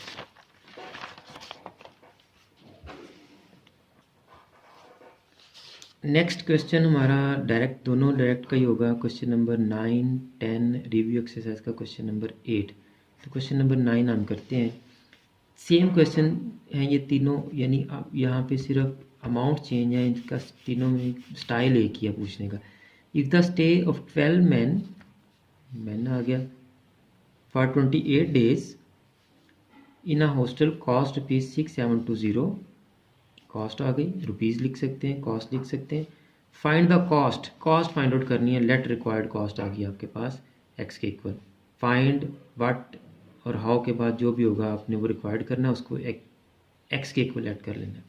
नेक्स्ट क्वेश्चन हमारा डायरेक्ट, दोनों डायरेक्ट का ही होगा। क्वेश्चन नंबर 9 10 रिव्यू एक्सरसाइज का क्वेश्चन नंबर 8। तो क्वेश्चन नंबर 9 हम करते हैं। सेम क्वेश्चन है ये तीनों, यानी आप यहाँ पे सिर्फ अमाउंट चेंज है, इनका तीनों में स्टाइल एक ही है पूछने का। If the stay of 12 man आ गया for 28 days in a hostel cost ₹6720। Cost आ गई, रुपीज़ लिख सकते हैं, कॉस्ट लिख सकते हैं। Find the cost, cost find out करनी है। लेट रिक्वायर्ड कॉस्ट आ गई आपके पास एक्स के इक्वल। फाइंड व्हाट और हाउ के बाद जो भी होगा आपने वो रिक्वायर्ड करना है, उसको एक्स के इक्वल ऐड कर लेना है।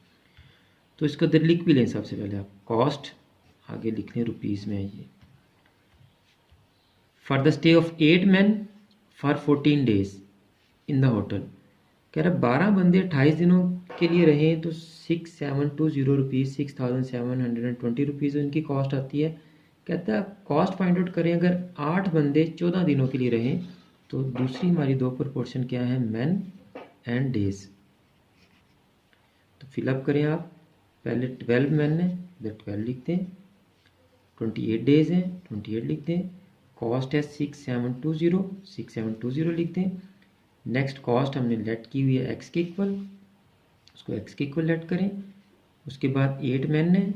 तो इसको इधर लिख भी लें सबसे पहले आप, कॉस्ट आगे लिख लें रुपीज़ में है ये। For the stay of 8 men for 14 days in the hotel, कह रहा 12 बंदे 28 दिनों के लिए रहें तो 6720 रुपीज़ 6720 रुपीज़ उनकी कॉस्ट आती है। कहता है कॉस्ट फाइंड आउट करें अगर 8 बंदे 14 दिनों के लिए रहें तो दूसरी हमारी दो प्रोपोर्शन क्या है, मैन एंड डेज। तो फिलअप करें आप, पहले 12 मैन है इधर 12 लिखते हैं, 28 डेज हैं 28 लिखते हैं, कॉस्ट है 6720 लिखते हैं। नेक्स्ट कॉस्ट हमने लेट की हुई है एक्स के इक्वल, उसको एक्स के इक्वल लेट करें। उसके बाद 8 मैन है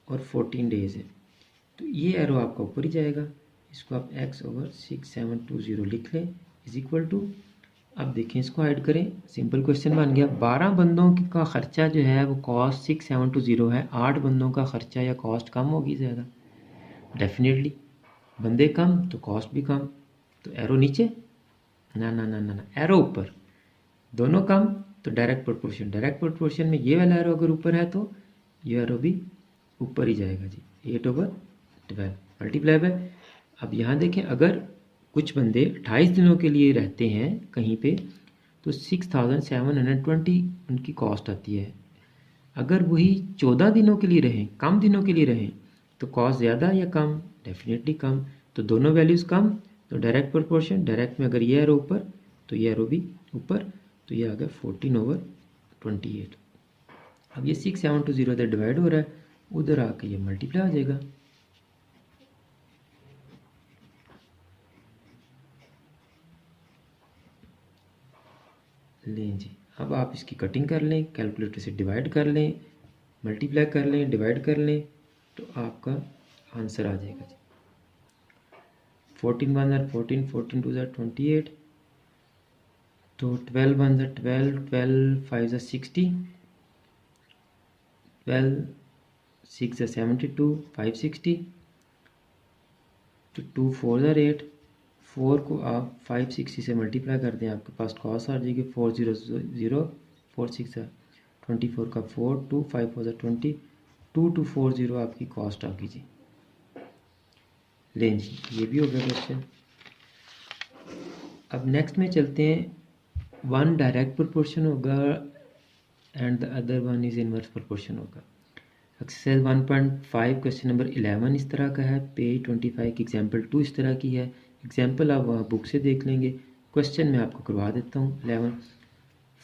और 14 डेज है, तो ये एरो आपका ऊपर ही जाएगा। इसको आप x/6720 लिख लें इज इक्वल टू। अब देखें इसको हाइड करें, सिंपल क्वेश्चन बन गया। 12 बंदों का खर्चा जो है वो कॉस्ट 6720 है, 8 बंदों का खर्चा या कॉस्ट कम होगी ज़्यादा? डेफिनेटली, बंदे कम तो कॉस्ट भी कम। तो एरो नीचे, ना ना ना ना ना, एरो ऊपर। दोनों कम तो डायरेक्ट प्रोपोर्शन, डायरेक्ट प्रोपोर्शन में ये वाला एरो अगर ऊपर है तो ये एरो भी ऊपर ही जाएगा जी। 8/12 मल्टीप्लाई बाय। अब यहाँ देखें, अगर कुछ बंदे 28 दिनों के लिए रहते हैं कहीं पे तो 6720 उनकी कॉस्ट आती है। अगर वही 14 दिनों के लिए रहें, कम दिनों के लिए रहें, तो कॉस्ट ज़्यादा या कम? Definitely come. तो दोनों वैल्यूज़ कम, तो डायरेक्ट प्रोपोर्शन, डायरेक्ट में अगर ये एरो ऊपर तो ये एरो भी ऊपर, तो ये आ गया 14/28। अब ये 6720 इधर डिवाइड हो रहा है, उधर आके ये मल्टीप्लाई हो जाएगा। लें जी, अब आप इसकी कटिंग कर लें, कैलकुलेटर से डिवाइड कर लें, मल्टीप्लाई कर लें, डिवाइड कर लें, तो आपका आंसर आ जाएगा जी। 14 1 14, 14 2 28, तो 12 1 12, 12 5 60, 12 6 72, 560, तो 2 4 8, 4 को आप 560 से मल्टीप्लाई कर दें, आपके पास कॉस आ जाएगी 4 0 0, 4 6 24 का 4, 2 5 4 20, 2240 आपकी कॉस्ट आ गई जी। लें जी, ये भी हो गया क्वेश्चन। अब नेक्स्ट में चलते हैं। वन डायरेक्ट प्रोपोर्शन होगा and the other one is inverse proportion होगा। एक्सरसाइज 1.5 क्वेश्चन नंबर 11 इस तरह का है। पेज 25 की एग्जाम्पल 2 इस तरह की है। एग्जाम्पल आप वहाँ बुक से देख लेंगे। क्वेश्चन मैं आपको करवा देता हूँ। 11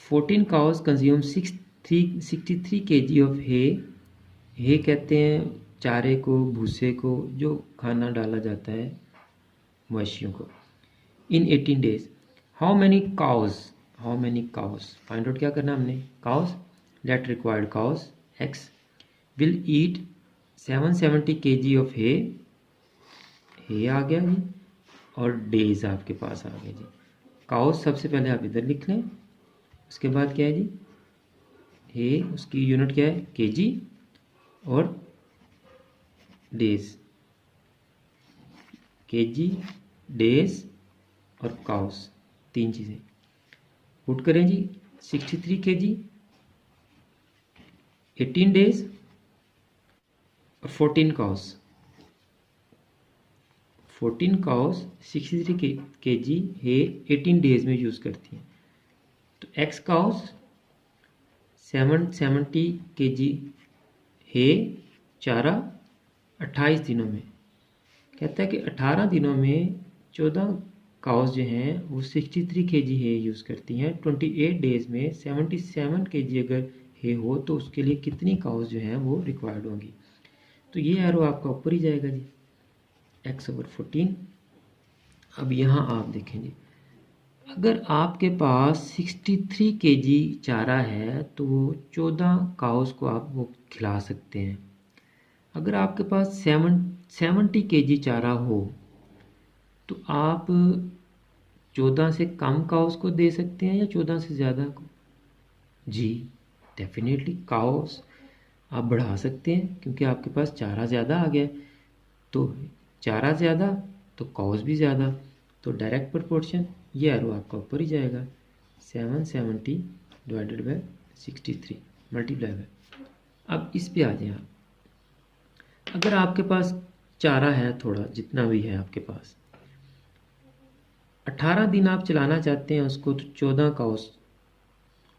14 काउस कंज्यूम 63 kg ऑफ हे। हे कहते हैं चारे को, भूसे को, जो खाना डाला जाता है मवेशियों को। In 18 days how many cows find out क्या करना हमने। Cows let required cows x will eat 770 kg of hay आ गया जी, और डेज आपके पास आ गए जी। काउस सबसे पहले आप इधर लिख लें, उसके बाद क्या है जी, हे उसकी यूनिट क्या है केजी, और डेज केजी, डेज और काउस, तीन चीज़ें पुट करें जी। 63 kg, 18 डेज और 14 काउस। 14 काउस 63 kg है 18 डेज में यूज़ करती हैं। तो एक्स काउस 770 kg है चारा 28 दिनों में। कहता है कि 18 दिनों में 14 काउस जो हैं वो 63 kg है यूज़ करती हैं। 28 डेज में 77 kg अगर है हो तो उसके लिए कितनी काउस जो हैं वो रिक्वायर्ड होंगी। तो ये एरो आपका ऊपर ही जाएगा जी, x/14। अब यहाँ आप देखेंगे, अगर आपके पास 63 kg चारा है तो 14 काउस को आप वो खिला सकते हैं। अगर आपके पास 70 kg चारा हो तो आप 14 से कम काउस को दे सकते हैं या 14 से ज़्यादा को। जी डेफिनेटली काउस आप बढ़ा सकते हैं, क्योंकि आपके पास चारा ज़्यादा आ गया। तो चारा ज़्यादा तो काउस भी ज़्यादा, तो डायरेक्ट प्रोपोर्शन ये एरो आपका ऊपर ही जाएगा। 770 डिवाइडेड बाय 63 मल्टीप्लाई बाय। अब इस पे आ जाए आप, अगर आपके पास चारा है थोड़ा, जितना भी है आपके पास, 18 दिन आप चलाना चाहते हैं उसको, तो 14 काउस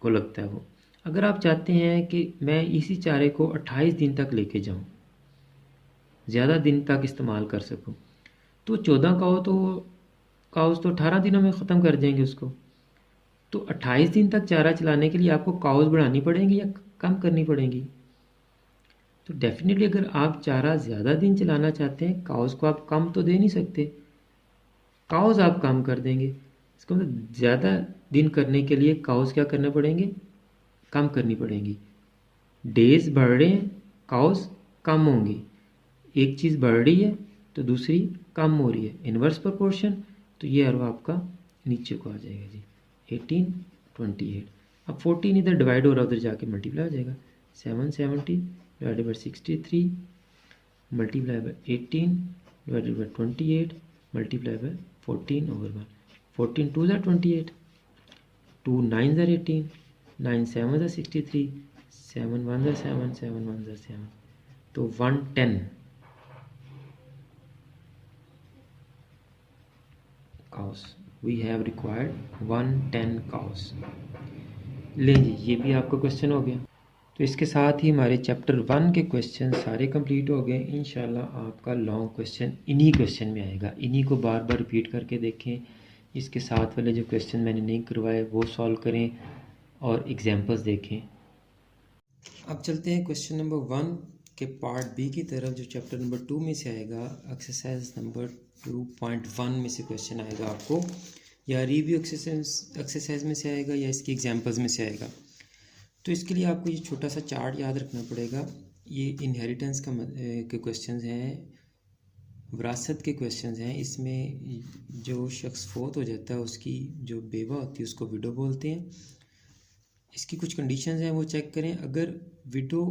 को लगता है वो। अगर आप चाहते हैं कि मैं इसी चारे को 28 दिन तक लेके जाऊं, ज़्यादा दिन तक इस्तेमाल कर सकूं, तो 14 काउस तो 18 दिनों में ख़त्म कर देंगे उसको। तो 28 दिन तक चारा चलाने के लिए आपको काउस बढ़ानी पड़ेंगी या कम करनी पड़ेंगी। तो डेफिनेटली अगर आप चारा ज़्यादा दिन चलाना चाहते हैं, काउस को आप कम तो दे नहीं सकते, काउस आप कम कर देंगे। इसको मतलब ज़्यादा दिन करने के लिए काउस क्या करने पड़ेंगे, कम करनी पड़ेंगी। डेज बढ़ रहे हैं, काउस कम होंगी। एक चीज़ बढ़ रही है तो दूसरी कम हो रही है, इन्वर्स प्रोपोर्शन। तो ये एरो आपका नीचे को आ जाएगा जी, 18 28। अब 14 इधर डिवाइड हो रहा है, उधर जाके मल्टीप्लाई हो जाएगा। 770 divided by 63 multiply by 18 divided by 28 multiply by 14 over 1। 14 2 ज़ा 28, 2 9 ज़ा 18, 9 7 ज़ा 63, 7 1 ज़ा 7, 7 1 ज़ा 7, तो 110 cows we have required 110 cows। लें जी, ये भी आपका क्वेश्चन हो गया। तो इसके साथ ही हमारे चैप्टर 1 के क्वेश्चन सारे कंप्लीट हो गए। इंशाल्लाह आपका लॉन्ग क्वेश्चन इन्हीं क्वेश्चन में आएगा, इन्हीं को बार बार रिपीट करके देखें। इसके साथ वाले जो क्वेश्चन मैंने नहीं करवाए वो सॉल्व करें और एग्जाम्पल्स देखें। अब चलते हैं क्वेश्चन नंबर 1 के पार्ट बी की तरफ, जो चैप्टर नंबर 2 में से आएगा। एक्सरसाइज नंबर 2.1 में से क्वेश्चन आएगा आपको, या रिव्यू एक्सरसाइज में से आएगा या इसकी एग्जांपल्स में से आएगा। तो इसके लिए आपको ये छोटा सा चार्ट याद रखना पड़ेगा। ये इनहेरिटेंस के क्वेश्चंस हैं, विरासत के क्वेश्चंस हैं। इसमें जो शख्स फोत हो जाता है उसकी जो बेवा होती है उसको विडो बोलते हैं। इसकी कुछ कंडीशंस हैं वो चेक करें। अगर विडो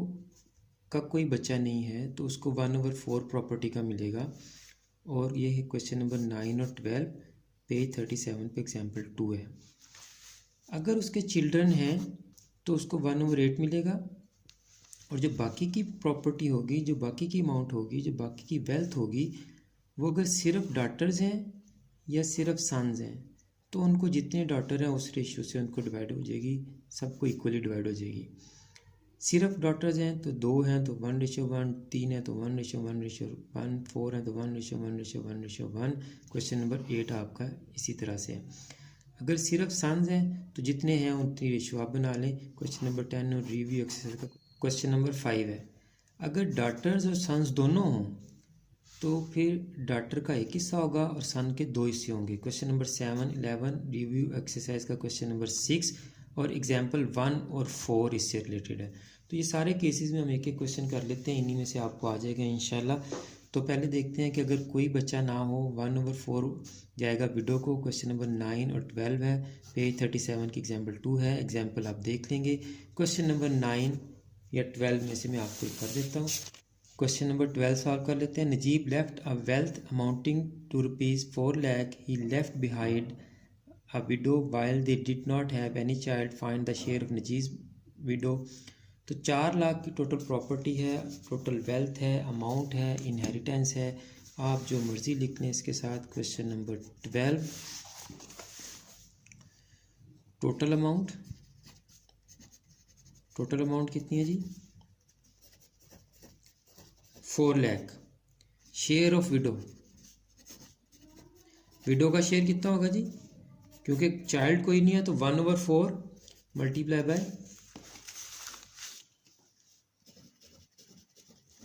का कोई बच्चा नहीं है तो उसको 1/4 प्रॉपर्टी का मिलेगा। और ये है क्वेश्चन नंबर 9 और 12, पेज 37 पे एग्जाम्पल 2 है। अगर उसके चिल्ड्रन हैं तो उसको 1/8 मिलेगा। और जो बाकी की प्रॉपर्टी होगी, जो बाकी की अमाउंट होगी, जो बाकी की वेल्थ होगी, वो अगर सिर्फ डॉटर्स हैं या सिर्फ सन्स हैं तो उनको जितने डॉटर हैं उस रेशियो से उनको डिवाइड हो जाएगी, सबको इक्वली डिवाइड हो जाएगी। सिर्फ डॉटर्स हैं तो 2 हैं तो 1:1, 3 है तो 1:1:1, 4 है तो 1:1:1। क्वेश्चन नंबर 8 आपका इसी तरह से है। अगर सिर्फ सन्स हैं तो जितने हैं उतनी रेशियो आप बना लें। क्वेश्चन नंबर 10 और रिव्यू एक्सरसाइज का क्वेश्चन नंबर 5 है। अगर डॉटर्स और सन्स दोनों हों तो फिर डॉटर का एक हिस्सा होगा और सन के 2 हिस्से होंगे। क्वेश्चन नंबर 7, 11 रिव्यू एक्सरसाइज का क्वेश्चन नंबर 6 और एग्जाम्पल 1 और 4 इससे रिलेटेड है। तो ये सारे केसेस में हम एक एक क्वेश्चन कर लेते हैं, इन्हीं में से आपको आ जाएगा इंशाल्लाह। तो पहले देखते हैं कि अगर कोई बच्चा ना हो 1/4 जाएगा विडो को। क्वेश्चन नंबर 9 और 12 है, पेज 37 की एग्जाम्पल 2 है, एग्जाम्पल आप देख लेंगे। क्वेश्चन नंबर 9 या 12 में से मैं आपको कर देता हूँ। क्वेश्चन नंबर 12 सॉल्व कर लेते हैं। Najeeb left a wealth amounting to ₹4 lakh ही left behind a widow while they did not have any child, find the share of Najeeb widow. तो 4 लाख की टोटल प्रॉपर्टी है, टोटल वेल्थ है, अमाउंट है, इनहेरिटेंस है, आप जो मर्जी लिख लें इसके साथ। क्वेश्चन नंबर 12 टोटल अमाउंट कितनी है जी? 4 लाख। शेयर ऑफ विडो का शेयर कितना होगा जी? क्योंकि चाइल्ड कोई नहीं है तो 1/4 मल्टीप्लाई बाय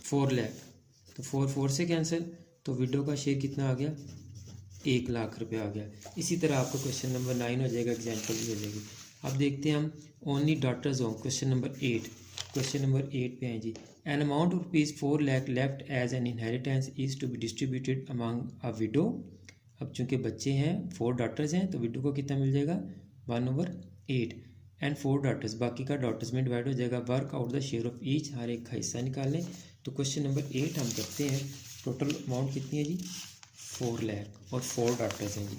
4 लाख, तो 4 से कैंसिल, तो विडो का शेयर कितना आ गया? 1 लाख रुपया आ गया। इसी तरह आपका क्वेश्चन नंबर 9 हो जाएगा, एग्जाम्पल भी हो जाएगी। अब देखते हैं हम ओनली डॉटर्स हों। क्वेश्चन नंबर 8 पे हैं जी। An amount of ₹4 lakh left as an inheritance is to be distributed among a widow. अब चूंकि बच्चे हैं, 4 डॉटर्स हैं, तो विडो को कितना मिल जाएगा? 1/8 एंड 4 डॉटर्स, बाकी का डॉटर्स में डिवाइड हो जाएगा। Work out the share of each, हर एक का हिस्सा निकालें। तो क्वेश्चन नंबर 8 हम करते हैं। टोटल अमाउंट कितनी है जी? 4 लाख और 4 डॉटर्स हैं जी।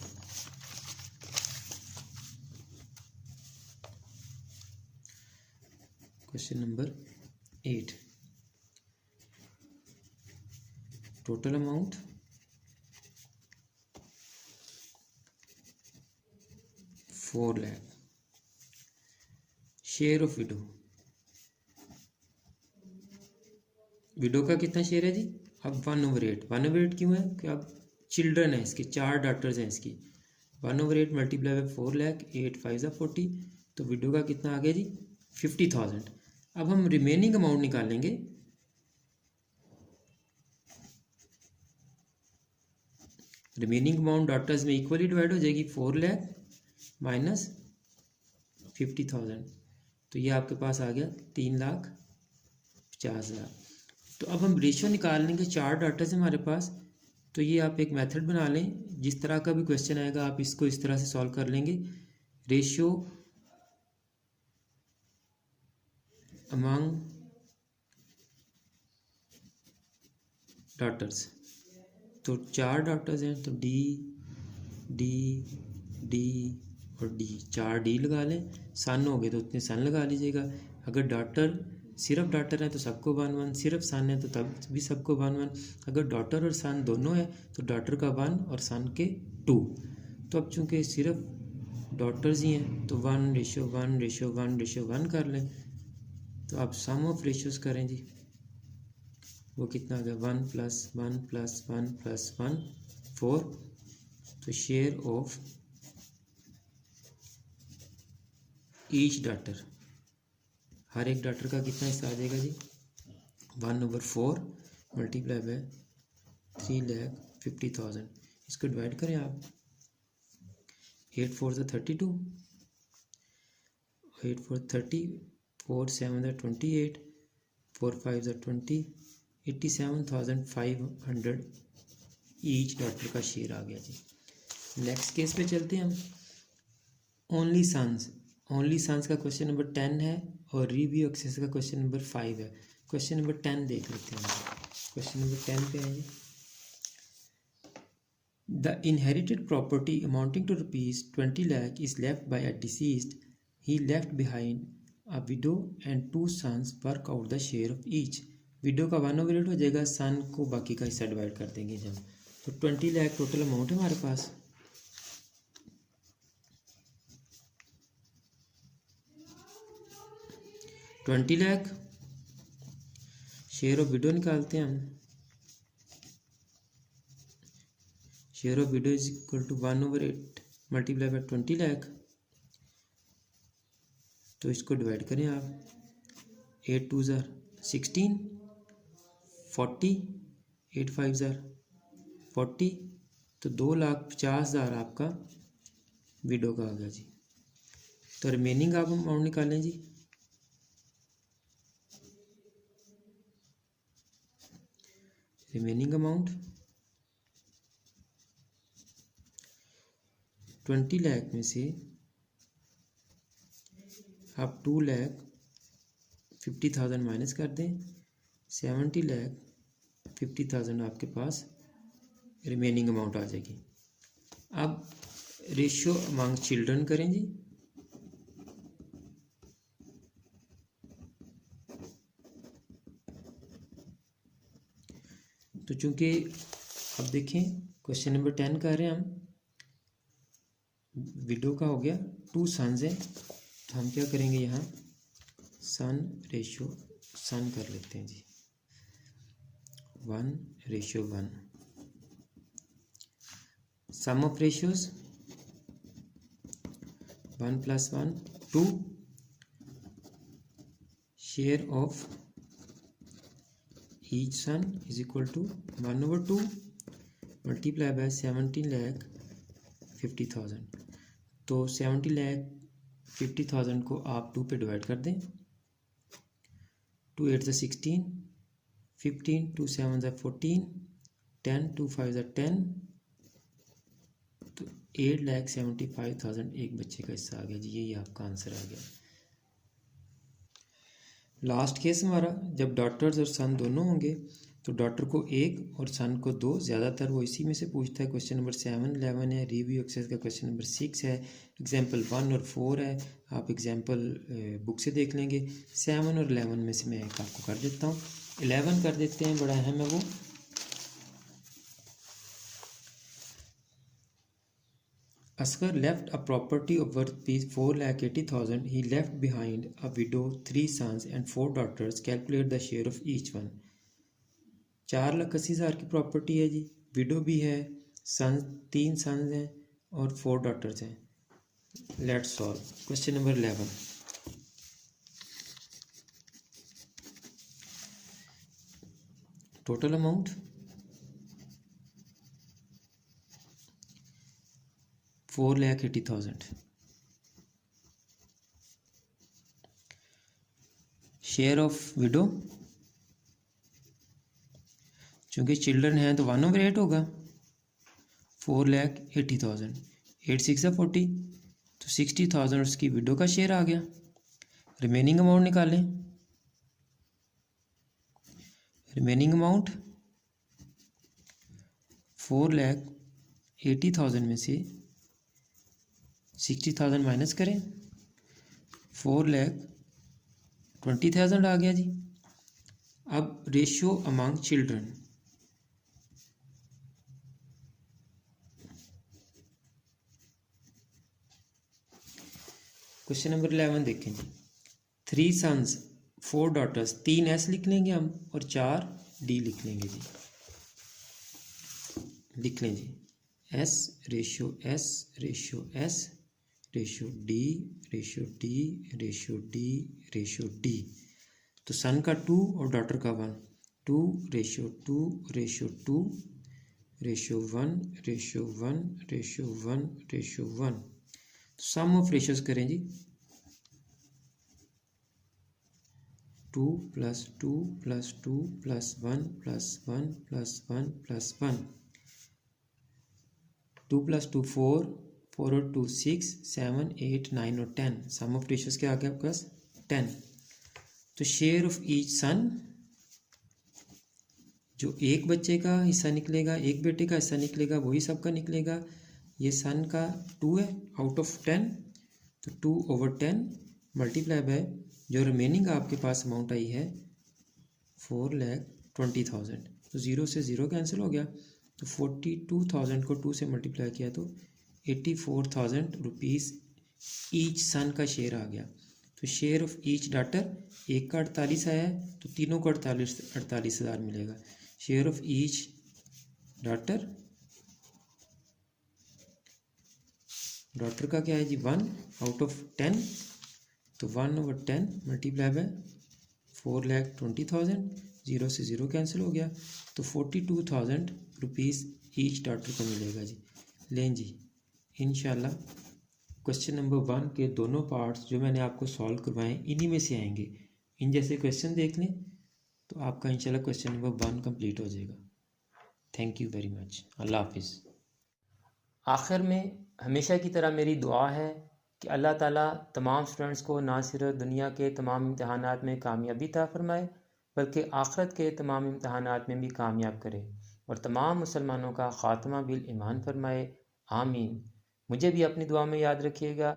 Question number 8 total amount 4 lakh, share of widow का कितना शेयर है जी? अब 1/8 क्यों है? कि अब चिल्ड्रन है इसके, 4 डॉटर्स हैं इसकी। 1/8 मल्टीप्लाई बाय 4 लाख, 8 5 40, तो विडो का कितना आ गया जी? 50,000। अब हम रिमेनिंग अमाउंट निकालेंगे। रिमेनिंग अमाउंट डॉटर्स में इक्वली डिवाइड हो जाएगी। 4 लाख माइनस 50,000, तो ये आपके पास आ गया 3,50,000। तो अब हम रेशियो निकाल लेंगे। 4 डॉटर्स हमारे पास, तो ये आप एक मेथड बना लें, जिस तरह का भी क्वेश्चन आएगा आप इसको इस तरह से सॉल्व कर लेंगे। रेशियो अमंग डॉटर्स, तो 4 डॉटर्स हैं तो डी और डी, 4 डी लगा लें। सन हो गए तो उतने सन लगा लीजिएगा। अगर सिर्फ डॉटर है तो सबको 1/1, सिर्फ सन है तो तब भी सबको 1/1। अगर डॉटर और सन दोनों है तो डॉटर का 1 और सन के 2। तो अब चूंकि सिर्फ डॉटर्स ही हैं तो 1:1:1:1 कर लें। तो आप सम ऑफ रेशियोज करें जी, वो कितना आ गया? 1 + 1 + 1 + 1 4। तो शेयर ऑफ ईच डॉटर, हर एक डॉटर का कितना हिस्सा आ जाएगा जी? 1/4 मल्टीप्लाई बाय 3,50,000। इसको डिवाइड करें आप। 8 4 32, 8 4 30, 4 7 28, 4 5 20, 87,500 ईच डॉटर का शेयर आ गया जी। नेक्स्ट केस पे चलते हैं हम। ओनली सन्स का क्वेश्चन नंबर 10 है और रिव्यू एक्सेस का क्वेश्चन नंबर 5 है। क्वेश्चन नंबर 10 देख लेते हैं। क्वेश्चन नंबर 10 पे है जी। The inherited property amounting to ₹20 lakh is left by a deceased. He left behind a widow and 2 sons work out the share of each. Widow का 1/8 हो जाएगा, सन को बाकी का हिस्सा डिवाइड कर देंगे जब। तो 20 लाख टोटल अमाउंट है हमारे पास। $20 लाख शेयर ऑफ विडो निकालते हैं हम। Share of widow is equal to 1/8 multiply by 20 lakh. तो इसको डिवाइड करें आप, 8 2 ज़ार 16, 40, 8 5 ज़ार 40, तो 2,50,000 आपका विडो का आ गया जी। तो रिमेनिंग आप अमाउंट निकालें जी। रिमेनिंग अमाउंट 20 लाख में से आप 2,50,000 माइनस कर दें, 70,50,000 आपके पास रिमेनिंग अमाउंट आ जाएगी। अब रेशियो अमंग चिल्ड्रन करें जी। तो चूंकि अब देखें क्वेश्चन नंबर 10 कर रहे हैं हम, विडो का हो गया, 2 सन्स हैं, तो हम क्या करेंगे यहाँ सन रेशियो सन कर लेते हैं जी, 1:1। सम ऑफ रेशियोज 1 + 1 2, शेयर ऑफ each son is equal to 1/2 multiply by 70,50,000। तो 70,50,000 को आप 2 पे डिवाइड कर दें। 2 8 = 16, 15 2 7 = 14, 10 2 5 = 10, तो 8,75,000 एक बच्चे का हिस्सा आ गया जी। यही आपका आंसर आ गया। लास्ट केस हमारा, जब डॉटर्स और सन दोनों होंगे तो डॉटर को 1 और सन को 2, ज़्यादातर वो इसी में से पूछता है। क्वेश्चन नंबर 7 11 है, रिव्यू एक्सरसाइज का क्वेश्चन नंबर 6 है, एग्जाम्पल 1 और 4 है। आप एग्जाम्पल बुक से देख लेंगे। 7 और 11 में से मैं एक आपको कर देता हूँ, 11 कर देते हैं, बड़ा अहम है वो। Asghar left a property of worth ₹4,80,000. He left behind a widow, 3 sons and 4 daughters. Calculate the share of each one. 4,80,000 की प्रॉपर्टी है जी, विडो भी है, सन 3 सन्स हैं और 4 डॉटर्स हैं। Let's solve question number 11। Total amount 4,80,000। Share of window, चूंकि children हैं तो 1/8 होगा, 4,80,000। 8 6 = 40, तो 60,000 उसकी विडो का शेयर आ गया। रिमेनिंग अमाउंट निकालें। रिमेनिंग अमाउंट 4,80,000 में से 60,000 माइनस करें, 4,20,000 आ गया जी। अब ratio among children, question number 11 देखें जी। 3 सन्स 4 डॉटर्स, 3 S लिख लेंगे हम और 4 D लिख लेंगे जी। लिख लें जी, S ratio S ratio S ratio D ratio D ratio D ratio D। तो सन का 2 और डॉटर का 1, 2 ratio 2 ratio 2 ratio 1 ratio 1 ratio 1 ratio 1। तो सम ऑफ रेशियोज करें जी, 2 + 2 + 2 + 1 + 1 + 1 + 1। 2 + 2 4, 4 और 2 6, 7 8 9 और 10। सम ऑफ रेशियोज क्या आ गया आपके पास 10। तो शेयर ऑफ ईच सन, जो एक बच्चे का हिस्सा निकलेगा, एक बेटे का हिस्सा निकलेगा, वही सबका निकलेगा। ये सन का 2 है आउट ऑफ 10, तो 2/10 मल्टीप्लाई बाय जो रिमेनिंग आपके पास अमाउंट आई है 4,20,000, तो 0 से 0 कैंसिल हो गया, तो 42,000 को 2 से मल्टीप्लाई किया तो 84,000 रुपीज़ ईच सन का शेयर आ गया। तो शेयर ऑफ ईच डाटर, एक का 48 आया है तो तीनों को 48,000 मिलेगा। शेयर ऑफ ईच डाटर का क्या है जी 1 आउट ऑफ 10, तो 1/10 मल्टीप्लाई बाय 4,20,000, 0 से 0 कैंसिल हो गया, तो 42,000 रुपीज़ ईच डाटर को मिलेगा जी। लें जी, इंशाल्लाह क्वेश्चन नंबर 1 के दोनों पार्ट्स जो मैंने आपको सॉल्व करवाएं इन्हीं में से आएंगे। इन जैसे क्वेश्चन देख लें तो आपका इंशाल्लाह क्वेश्चन नंबर 1 कंप्लीट हो जाएगा। Thank you very much. अल्लाह हाफिज़। आखिर में हमेशा की तरह मेरी दुआ है कि अल्लाह ताला तमाम स्टूडेंट्स को ना सिर्फ दुनिया के तमाम इम्तहानात में कामयाबी अता फ़रमाए बल्कि आखिरत के तमाम इम्तहानात में भी कामयाब करे और तमाम मुसलमानों का ख़ात्मा बिल ईमान फरमाए। आमीन। मुझे भी अपनी दुआ में याद रखिएगा।